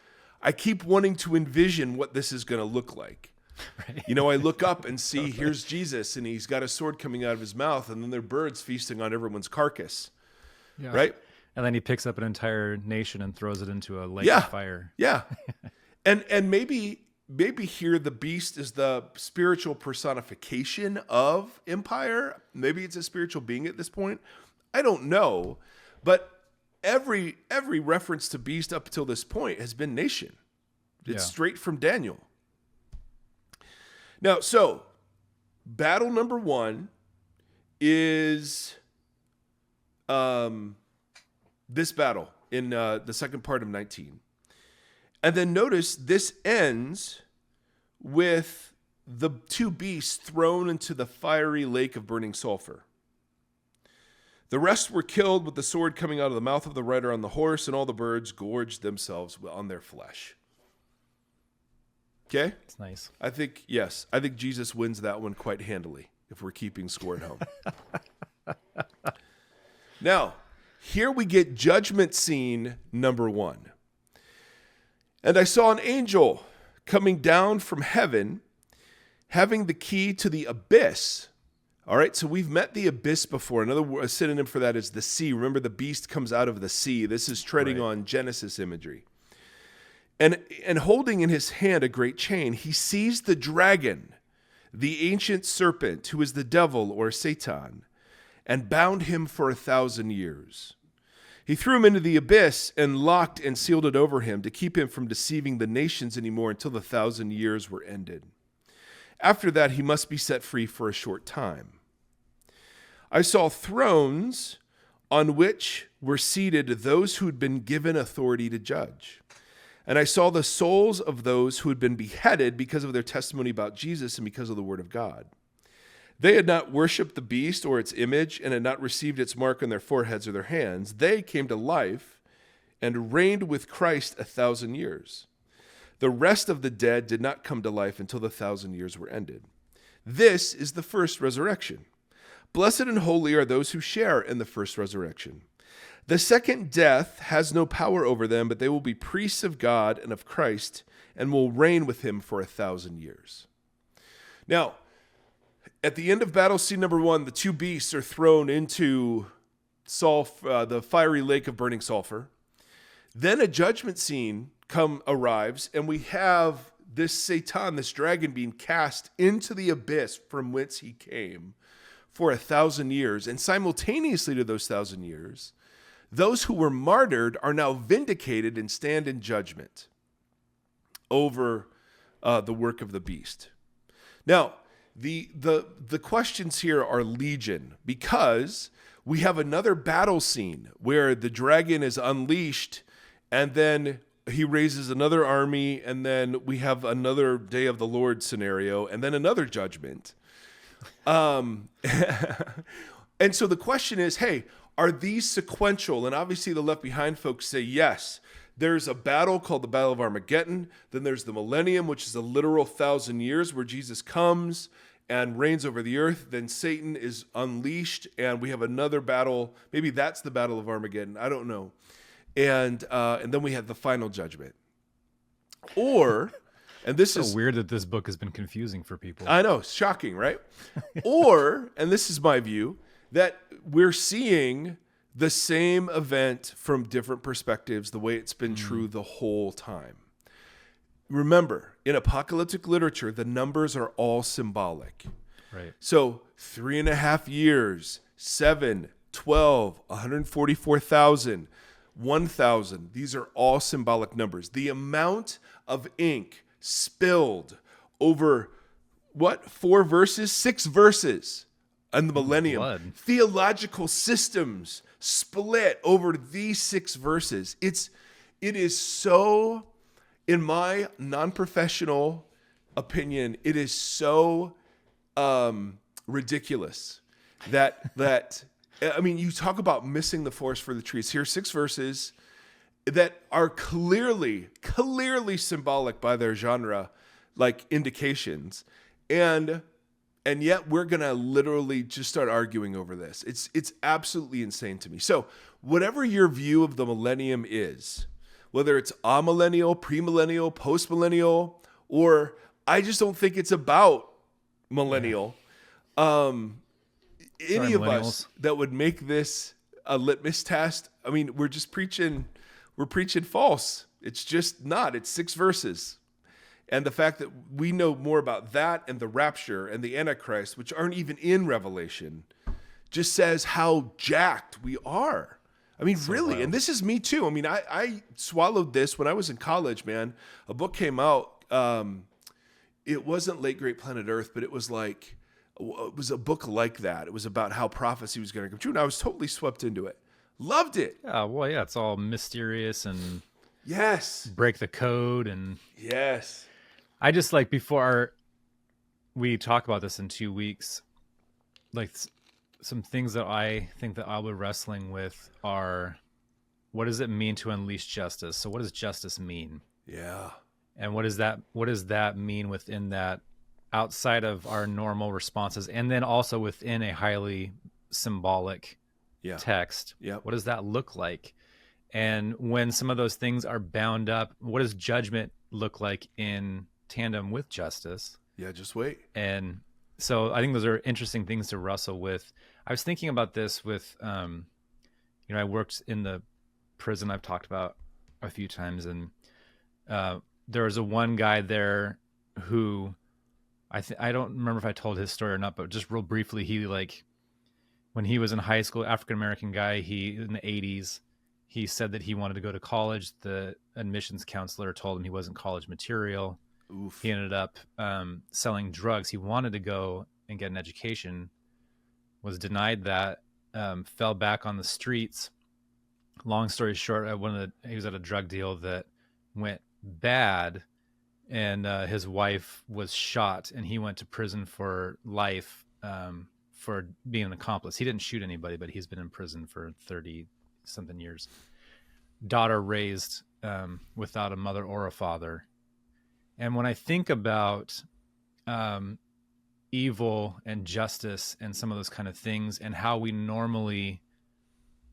I keep wanting to envision what this is going to look like. Right. You know, I look up and see, here's Jesus, and he's got a sword coming out of his mouth, and then there are birds feasting on everyone's carcass. Yeah. Right? And then he picks up an entire nation and throws it into a lake of fire. Yeah. And maybe here the beast is the spiritual personification of empire. Maybe it's a spiritual being at this point. I don't know. But every reference to beast up until this point has been nation. It's straight from Daniel. Now, so battle number 1 is this battle in the second part of 19. And then notice this ends with the 2 beasts thrown into the fiery lake of burning sulfur. The rest were killed with the sword coming out of the mouth of the rider on the horse, and all the birds gorged themselves on their flesh. Okay? It's nice. I think Jesus wins that one quite handily if we're keeping score at home. Now, here we get judgment scene number 1. And I saw an angel coming down from heaven, having the key to the abyss. All right, so we've met the abyss before. A synonym for that is the sea. Remember, the beast comes out of the sea. This is treading on Genesis imagery. And holding in his hand a great chain, he seized the dragon, the ancient serpent, who is the devil or Satan, and bound him for 1,000 years. He threw him into the abyss and locked and sealed it over him to keep him from deceiving the nations anymore until the 1,000 years were ended. After that, he must be set free for a short time. I saw thrones on which were seated those who had been given authority to judge. And I saw the souls of those who had been beheaded because of their testimony about Jesus and because of the word of God. They had not worshipped the beast or its image and had not received its mark on their foreheads or their hands. They came to life and reigned with Christ 1,000 years. The rest of the dead did not come to life until the 1,000 years were ended. This is the first resurrection. Blessed and holy are those who share in the first resurrection. The second death has no power over them, but they will be priests of God and of Christ and will reign with him for 1,000 years. Now, at the end of battle scene number 1, the 2 beasts are thrown into the fiery lake of burning sulfur. Then a judgment scene arrives, and we have this Satan, this dragon, being cast into the abyss from whence he came for 1,000 years. And simultaneously to those 1,000 years, those who were martyred are now vindicated and stand in judgment over the work of the beast. Now, the questions here are legion, because we have another battle scene where the dragon is unleashed, and then he raises another army, and then we have another day of the Lord scenario, and then another judgment. And so the question is, hey, are these sequential? And obviously the Left Behind folks say yes. There's a battle called the Battle of Armageddon. Then there's the millennium, which is a literal 1,000 years where Jesus comes and reigns over the earth. Then Satan is unleashed, and we have another battle. Maybe that's the Battle of Armageddon. I don't know. And then we have the final judgment. Or, and this is so weird that this book has been confusing for people. I know, shocking, right? Or, and this is my view, that we're seeing the same event from different perspectives, the way it's been true the whole time. Remember, in apocalyptic literature, the numbers are all symbolic. Right. So 3.5 years, 7, 12, 144,000, 1,000. These are all symbolic numbers. The amount of ink spilled over, 4 verses? 6 verses in the millennium. Blood. Theological systems split over these 6 verses. It is so, in my non-professional opinion, it is so ridiculous that I mean, you talk about missing the forest for the trees. Here are 6 verses that are clearly symbolic by their genre, like indications, and yet we're gonna literally just start arguing over this. It's absolutely insane to me. So whatever your view of the millennium is, whether it's amillennial, premillennial, postmillennial, or I just don't think it's about millennial. Any of us that would make this a litmus test, I mean, we're preaching false. It's just not. It's 6 verses. And the fact that we know more about that and the rapture and the Antichrist, which aren't even in Revelation, just says how jacked we are. I mean, so really, wild. And this is me too. I mean, I swallowed this when I was in college, man. A book came out. It wasn't Late Great Planet Earth, but it was a book like that. It was about how prophecy was going to come true. And I was totally swept into it. Loved it. Well, yeah, it's all mysterious and yes, break the code and yes. I just like before we talk about this in 2 weeks, like some things that I think that I'll be wrestling with are, what does it mean to unleash justice? So what does justice mean? Yeah. And what does that mean within that, outside of our normal responses, and then also within a highly symbolic text? Yeah. What does that look like? And when some of those things are bound up, what does judgment look like in tandem with justice? Yeah, just wait. And so I think those are interesting things to wrestle with. I was thinking about this with, I worked in the prison I've talked about a few times, and there was one guy there who I don't remember if I told his story or not, but just real briefly, he when he was in high school, African-American guy, in the 80s, he said that he wanted to go to college. The admissions counselor told him he wasn't college material. Oof. He ended up selling drugs. He wanted to go and get an education, was denied that, fell back on the streets. Long story short, he was at a drug deal that went bad, and his wife was shot, and he went to prison for life for being an accomplice. He didn't shoot anybody, but he's been in prison for 30-something years. Daughter raised without a mother or a father. And when I think about evil and justice and some of those kind of things, and how we normally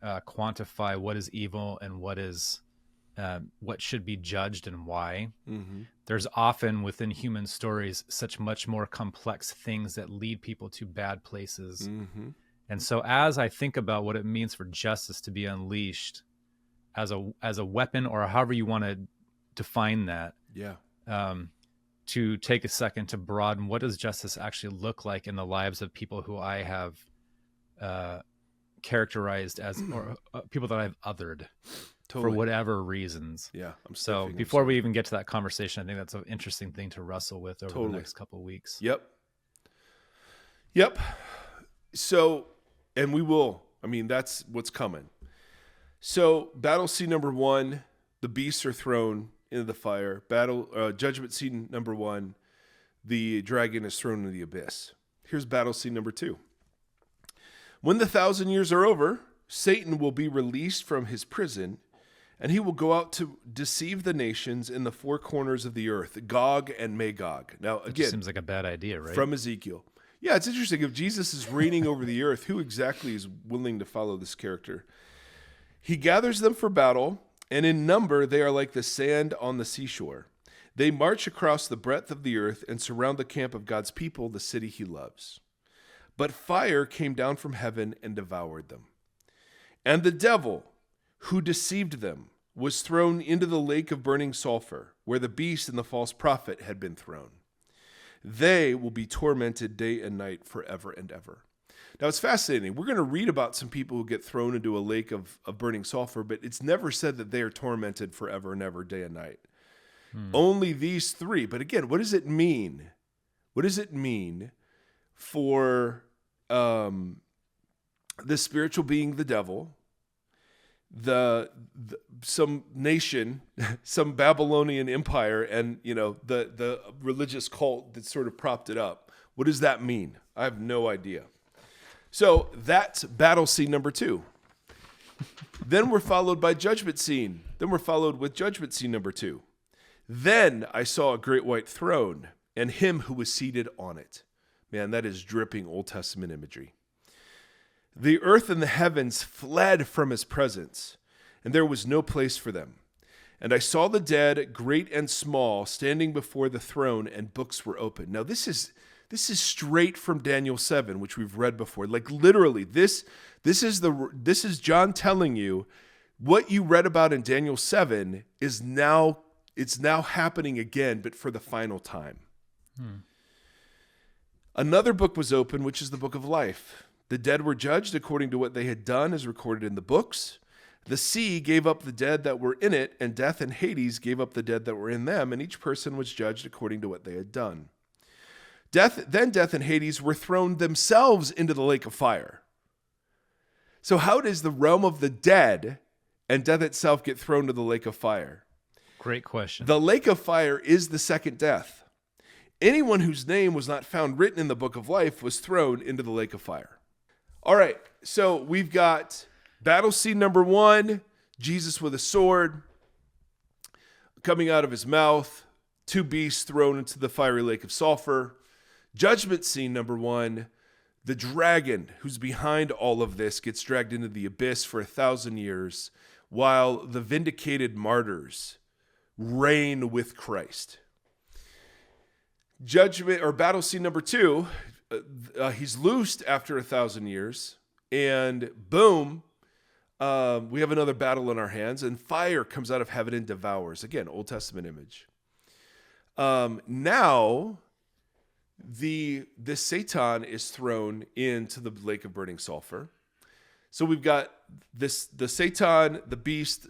quantify what is evil and what should be judged and why, there's often within human stories such much more complex things that lead people to bad places. And so as I think about what it means for justice to be unleashed as a weapon, or however you want to define that, to take a second to broaden, what does justice actually look like in the lives of people who I have characterized as, or people that I've othered for whatever reasons. Yeah. So before we even get to that conversation, I think that's an interesting thing to wrestle with over the next couple of weeks. Yep. So, and we will, that's what's coming. So battle scene number 1, the beasts are thrown into the fire. Judgment scene number 1, the dragon is thrown into the abyss. Here's battle scene number 2. When the 1,000 years are over, Satan will be released from his prison, and he will go out to deceive the nations in the 4 corners of the earth, Gog and Magog. Now, again, seems like a bad idea, right? From Ezekiel. Yeah, it's interesting. If Jesus is reigning over the earth, who exactly is willing to follow this character? He gathers them for battle, and in number they are like the sand on the seashore. They march across the breadth of the earth and surround the camp of God's people, the city he loves. But fire came down from heaven and devoured them. And the devil, who deceived them, was thrown into the lake of burning sulfur, where the beast and the false prophet had been thrown. They will be tormented day and night forever and ever. Now, it's fascinating. We're going to read about some people who get thrown into a lake of burning sulfur, but it's never said that they are tormented forever and ever, day and night. Only these 3. But again, what does it mean? What does it mean for the spiritual being, the devil, some nation, some Babylonian empire, and the religious cult that sort of propped it up? What does that mean? I have no idea. So that's battle scene number 2. Then we're followed by judgment scene. Then we're followed with judgment scene number 2. Then I saw a great white throne and him who was seated on it. Man, that is dripping Old Testament imagery. The earth and the heavens fled from his presence, and there was no place for them. And I saw the dead, great and small, standing before the throne, and books were opened. Now, this is straight from Daniel 7, which we've read before. Like literally, this is John telling you what you read about in Daniel 7 is now happening again, but for the final time. Another book was opened, which is the book of life. The dead were judged according to what they had done, as recorded in the books. The sea gave up the dead that were in it, and death and Hades gave up the dead that were in them, and each person was judged according to what they had done. Then death and Hades were thrown themselves into the lake of fire. So how does the realm of the dead and death itself get thrown to the lake of fire? Great question. The lake of fire is the second death. Anyone whose name was not found written in the book of life was thrown into the lake of fire. All right, so we've got battle scene number 1, Jesus with a sword coming out of his mouth, 2 beasts thrown into the fiery lake of sulfur. Judgment scene number 1, the dragon who's behind all of this gets dragged into the abyss for 1,000 years, while the vindicated martyrs reign with Christ. Judgment or battle scene number 2, he's loosed after 1,000 years, and boom, we have another battle in our hands, and fire comes out of heaven and devours. Again, Old Testament image. Now, the Satan is thrown into the lake of burning sulfur. So we've got the Satan, the beast,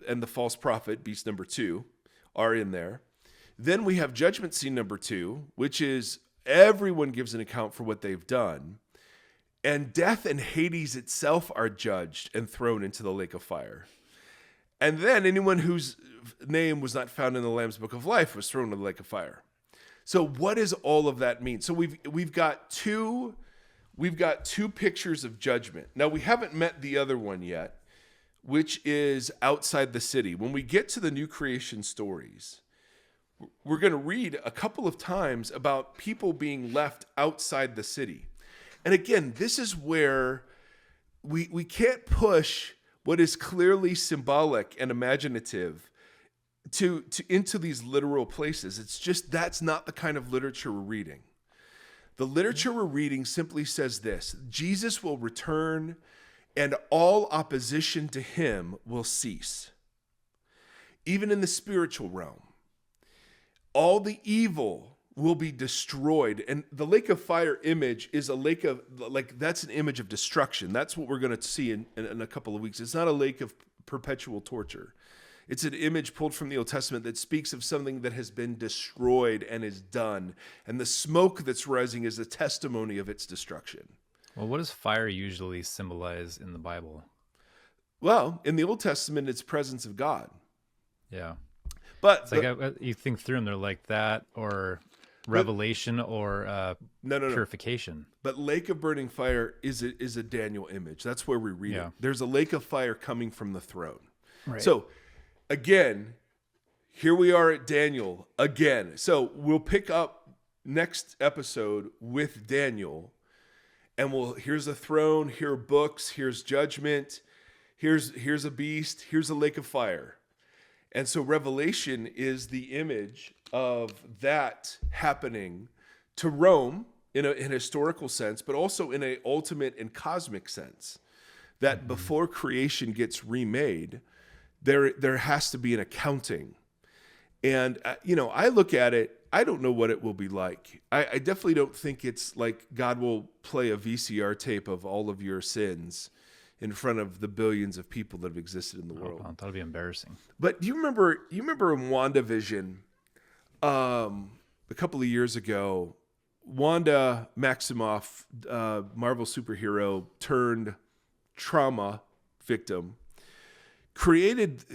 and the false prophet, beast number 2, are in there. Then we have judgment scene number 2, which is everyone gives an account for what they've done. And death and Hades itself are judged and thrown into the lake of fire. And then anyone whose name was not found in the Lamb's Book of Life was thrown into the lake of fire. So what does all of that mean? So we've got two pictures of judgment. Now we haven't met the other one yet, which is outside the city. When we get to the new creation stories, we're going to read a couple of times about people being left outside the city. And again, this is where we can't push what is clearly symbolic and imaginative to into these literal places. It's just that's not the kind of literature we're reading. The literature we're reading simply says this: Jesus will return and all opposition to him will cease. Even in the spiritual realm, all the evil will be destroyed. And the lake of fire image is a lake of, like, that's an image of destruction. That's what we're going to see in a couple of weeks. It's not a lake of perpetual torture. It's an image pulled from the Old Testament that speaks of something that has been destroyed and is done. And the smoke that's rising is a testimony of its destruction. Well, what does fire usually symbolize in the Bible? Well, in the Old Testament, it's presence of God. Yeah. But it's like you think through them, they're like that, or revelation, or purification. But lake of burning fire is a Daniel image. That's where we read it. There's a lake of fire coming from the throne. Right. So again, here we are at Daniel again. So we'll pick up next episode with Daniel, and here's a throne, here are books, here's judgment, here's a beast, here's a lake of fire. And so Revelation is the image of that happening to Rome in a historical sense, but also in an ultimate and cosmic sense, that before creation gets remade, there has to be an accounting. And, I look at it, I don't know what it will be like. I definitely don't think it's like God will play a VCR tape of all of your sins in front of the billions of people that have existed in the world. Wow, that would be embarrassing. But do you remember in WandaVision, a couple of years ago, Wanda Maximoff, Marvel superhero turned trauma victim,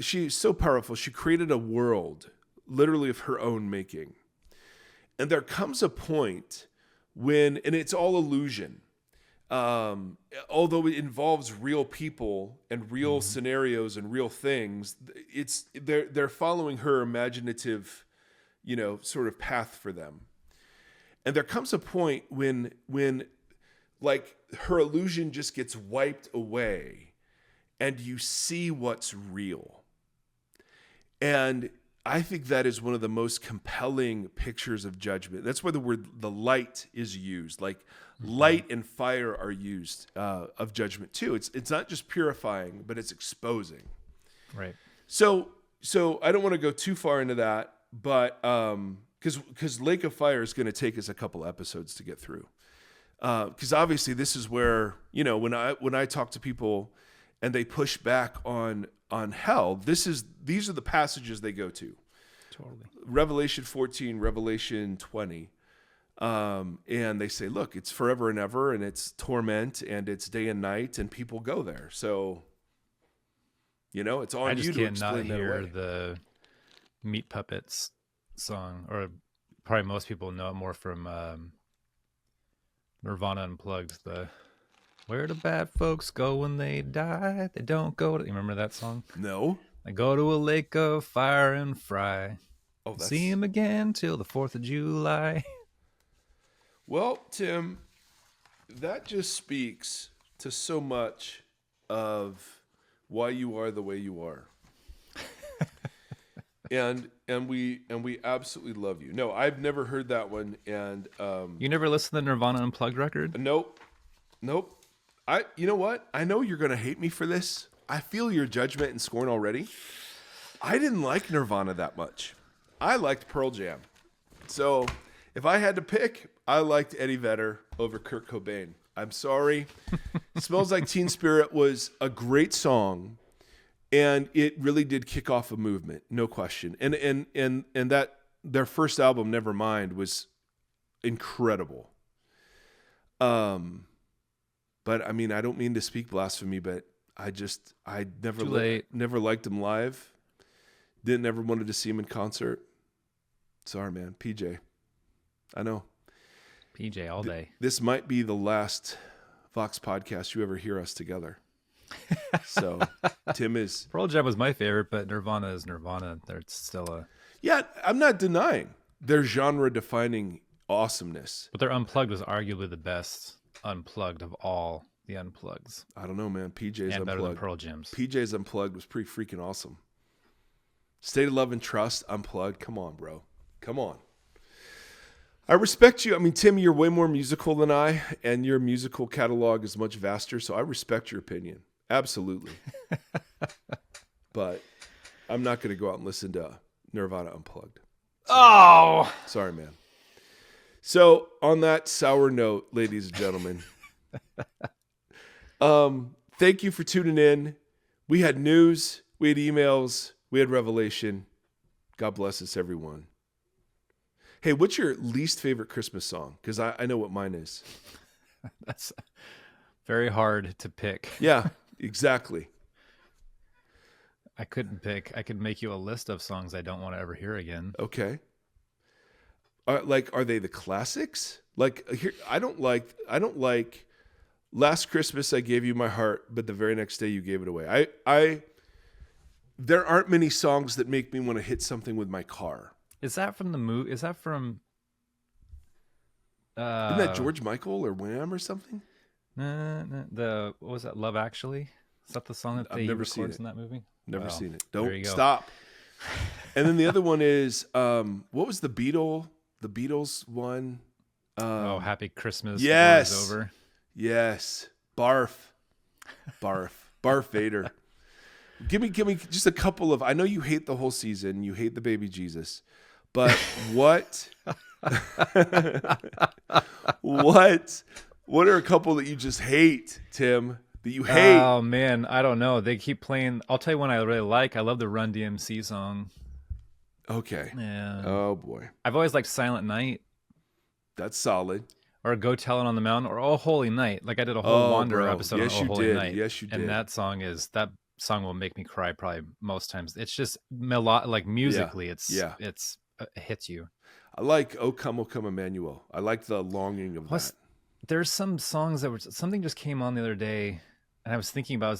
she's so powerful, she created a world literally of her own making. And there comes a point when, and it's all illusion, although it involves real people and real scenarios and real things, they're following her imaginative sort of path for them. And there comes a point when like her illusion just gets wiped away and you see what's real. And I think that is one of the most compelling pictures of judgment. That's where the light is used. Like light and fire are used of judgment too. It's not just purifying, but it's exposing. Right. So I don't want to go too far into that, but because Lake of Fire is going to take us a couple episodes to get through. Because obviously this is where, when I talk to people and they push back on hell, these are the passages they go to. Totally. Revelation 14, Revelation 20. And they say, look, it's forever and ever, and it's torment, and it's day and night, and people go there. So, it's on you to explain that away. I just cannot hear the Meat Puppets song, or probably most people know it more from Nirvana Unplugged. The "Where do bad folks go when they die? They don't go to." You remember that song? No. They go to a lake of fire and fry. Oh, see him again till the 4th of July. Well, Tim, that just speaks to so much of why you are the way you are. and we absolutely love you. No, I've never heard that one. And you never listened to the Nirvana Unplugged record? Nope. You know what? I know you're going to hate me for this. I feel your judgment and scorn already. I didn't like Nirvana that much. I liked Pearl Jam. So if I had to pick, I liked Eddie Vedder over Kurt Cobain. I'm sorry. Smells Like Teen Spirit was a great song, and it really did kick off a movement, no question. And that their first album, Nevermind, was incredible. But I mean, I don't mean to speak blasphemy, but I never liked them live. Didn't ever wanted to see him in concert. Sorry, man. PJ. I know. PJ all day. This might be the last Vox podcast you ever hear us together. So Tim is... Pearl Jam was my favorite, but Nirvana is Nirvana. There's still a... Yeah, I'm not denying their genre-defining awesomeness. But their Unplugged was arguably the best Unplugged of all the Unplugs. I don't know, man. PJ's and Unplugged. Better than Pearl Jam's. PJ's Unplugged was pretty freaking awesome. State of Love and Trust, Unplugged. Come on, bro. Come on. I respect you. I mean, Tim, you're way more musical than I, and your musical catalog is much vaster, so I respect your opinion. Absolutely. But I'm not going to go out and listen to Nirvana Unplugged. Sorry, man. So on that sour note, ladies and gentlemen, thank you for tuning in. We had news, we had emails, we had revelation. God bless us, everyone. Hey, what's your least favorite Christmas song? Because I know what mine is. That's very hard to pick. Yeah, exactly. I couldn't pick. I could make you a list of songs I don't want to ever hear again. Okay. Are they the classics? Like here, I don't like Last Christmas I Gave You My Heart, but the very next day you gave it away. There aren't many songs that make me want to hit something with my car. Is that from the movie? Is that from? Isn't that George Michael or Wham or something? What was that? Love Actually? Is that the song that they records in that movie? Never seen it. Don't stop. And then the other one is what was the Beatles one? Happy Christmas. Yes. The War Is Over. Yes. Barf Vader. Give me just a couple of. I know you hate the whole season. You hate the baby Jesus, but what? What are a couple that you just hate, Tim? That you hate? Oh man, I don't know. They keep playing. I'll tell you one I really like. I love the Run DMC song. Okay. Yeah. Oh boy. I've always liked Silent Night. That's solid. Or Go Tell It on the Mountain, or Oh Holy Night. Like I did a whole Wanderer episode on Oh Holy Night. Yes, you did. And that song will make me cry probably most times. It's just musically, it hits you. I like O Come Emmanuel. I like the longing of that. There's some songs something just came on the other day, and I was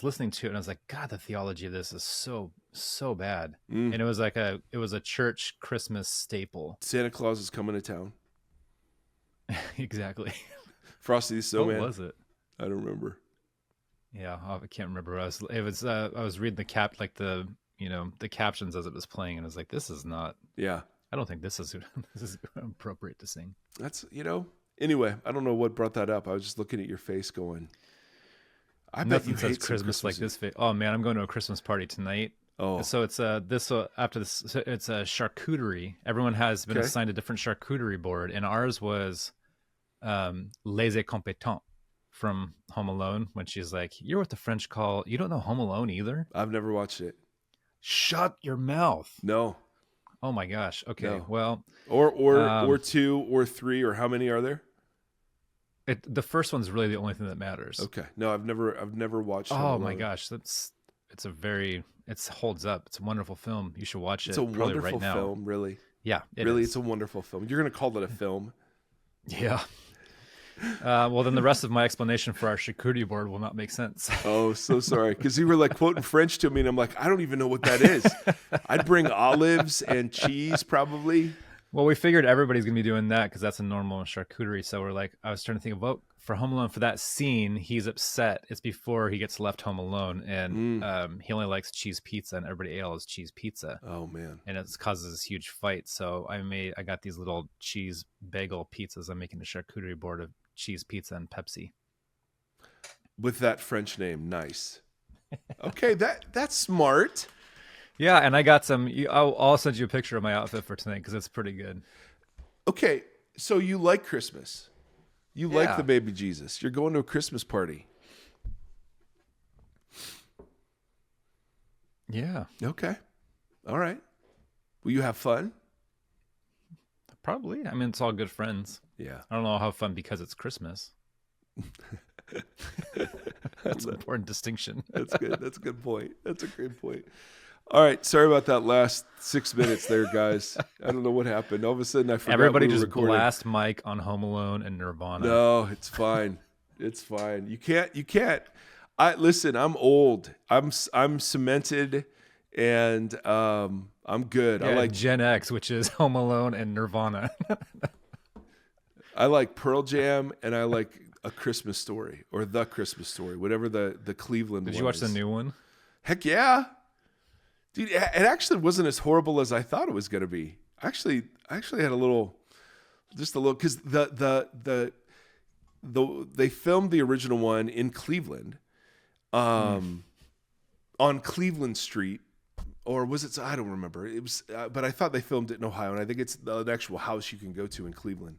listening to it, and I was like, God, the theology of this is so so bad. And it was like a church Christmas staple. Santa Claus is coming to town. Exactly. Frosty the Snowman. What was it? I don't remember. Yeah, I can't remember. I was reading the captions as it was playing, and I was like, this is not. Yeah. I don't think this is appropriate to sing. That's, anyway, I don't know what brought that up. I was just looking at your face going, I bet you hate Christmas like this. Oh man, I'm going to a Christmas party tonight. Oh, so it's after this, so it's a charcuterie. Everyone has been assigned a different charcuterie board, and ours was Les Incompetents from Home Alone, when she's like, "You're what the French call, you don't know Home Alone either." I've never watched it. Shut your mouth. No. Oh my gosh. Okay. No. Well, or 2 or 3, or how many are there? The first one's really the only thing that matters. Okay. No, I've never watched. Oh my gosh, it holds up. It's a wonderful film. You should watch it. It's a wonderful right now. film, really. Yeah, it's a wonderful film. You're going to call it a film? Yeah. Well, then the rest of my explanation for our charcuterie board will not make sense. Oh, so sorry. Because you were like quoting French to me, and I'm like, I don't even know what that is. I'd bring olives and cheese, probably. Well, we figured everybody's going to be doing that because that's a normal charcuterie. So we're like, I was trying to think of, for Home Alone, for that scene, he's upset. It's before he gets left home alone, and he only likes cheese pizza, and everybody else cheese pizza. Oh man! And it causes this huge fight. So I got these little cheese bagel pizzas. I'm making a charcuterie board of cheese pizza and Pepsi with that French name. Nice. Okay, that's smart. Yeah, and I got some. I'll send you a picture of my outfit for tonight because it's pretty good. Okay, so you like Christmas? You like the baby Jesus? You're going to a Christmas party? Yeah. Okay. All right. Will you have fun? Probably. I mean, it's all good friends. Yeah. I don't know how fun because it's Christmas. That's an important distinction. That's good. That's a good point. That's a great point. All right. Sorry about that last 6 minutes there, guys. I don't know what happened. All of a sudden, I forgot. Everybody just blast Mike on Home Alone and Nirvana. No, it's fine. It's fine. You can't. Listen, I'm old. I'm cemented, and I'm good. Yeah, I like Gen X, which is Home Alone and Nirvana. I like Pearl Jam, and I like A Christmas Story, or The Christmas Story, whatever the Cleveland one is. Did you watch the new one? Heck yeah. Dude, it actually wasn't as horrible as I thought it was going to be. I actually had just a little, because they filmed the original one in Cleveland, on Cleveland Street, or was it? I don't remember. It was, but I thought they filmed it in Ohio, and I think it's an actual house you can go to in Cleveland.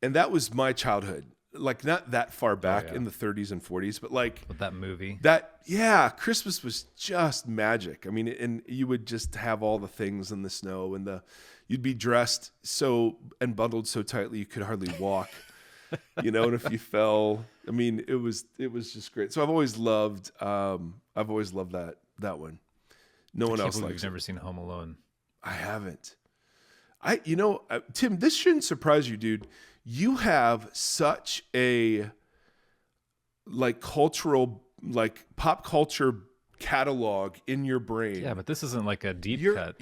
And that was my childhood, like not that far back in the 30s and 40s, but like with that movie. Christmas was just magic. I mean, and you would just have all the things in the snow, and you'd be dressed and bundled so tightly you could hardly walk. And if you fell, I mean, it was just great. So I've always loved that one. No one else likes it. You've never seen Home Alone. I haven't. Tim, this shouldn't surprise you, dude. You have such a cultural, pop culture catalog in your brain. Yeah, but this isn't like a deep cut.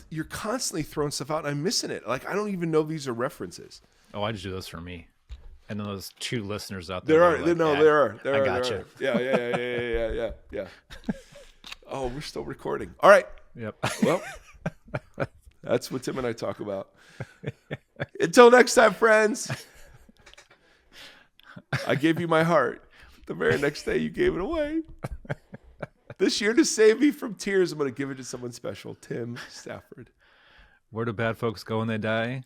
You're constantly throwing stuff out, and I'm missing it. I don't even know these are references. Oh, I just do this for me. And then those 2 listeners out there. There are. I got you. Yeah. Oh, we're still recording. All right. Yep. Well, that's what Tim and I talk about. Until next time, friends. I gave you my heart. The very next day, you gave it away. This year, to save me from tears, I'm going to give it to someone special, Tim Stafford. Where do bad folks go when they die?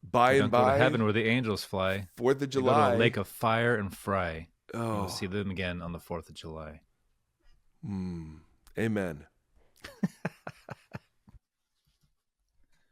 By and by. Go to heaven where the angels fly. 4th of July. They go to a lake of fire and fry. Oh. We'll see them again on the 4th of July. Amen.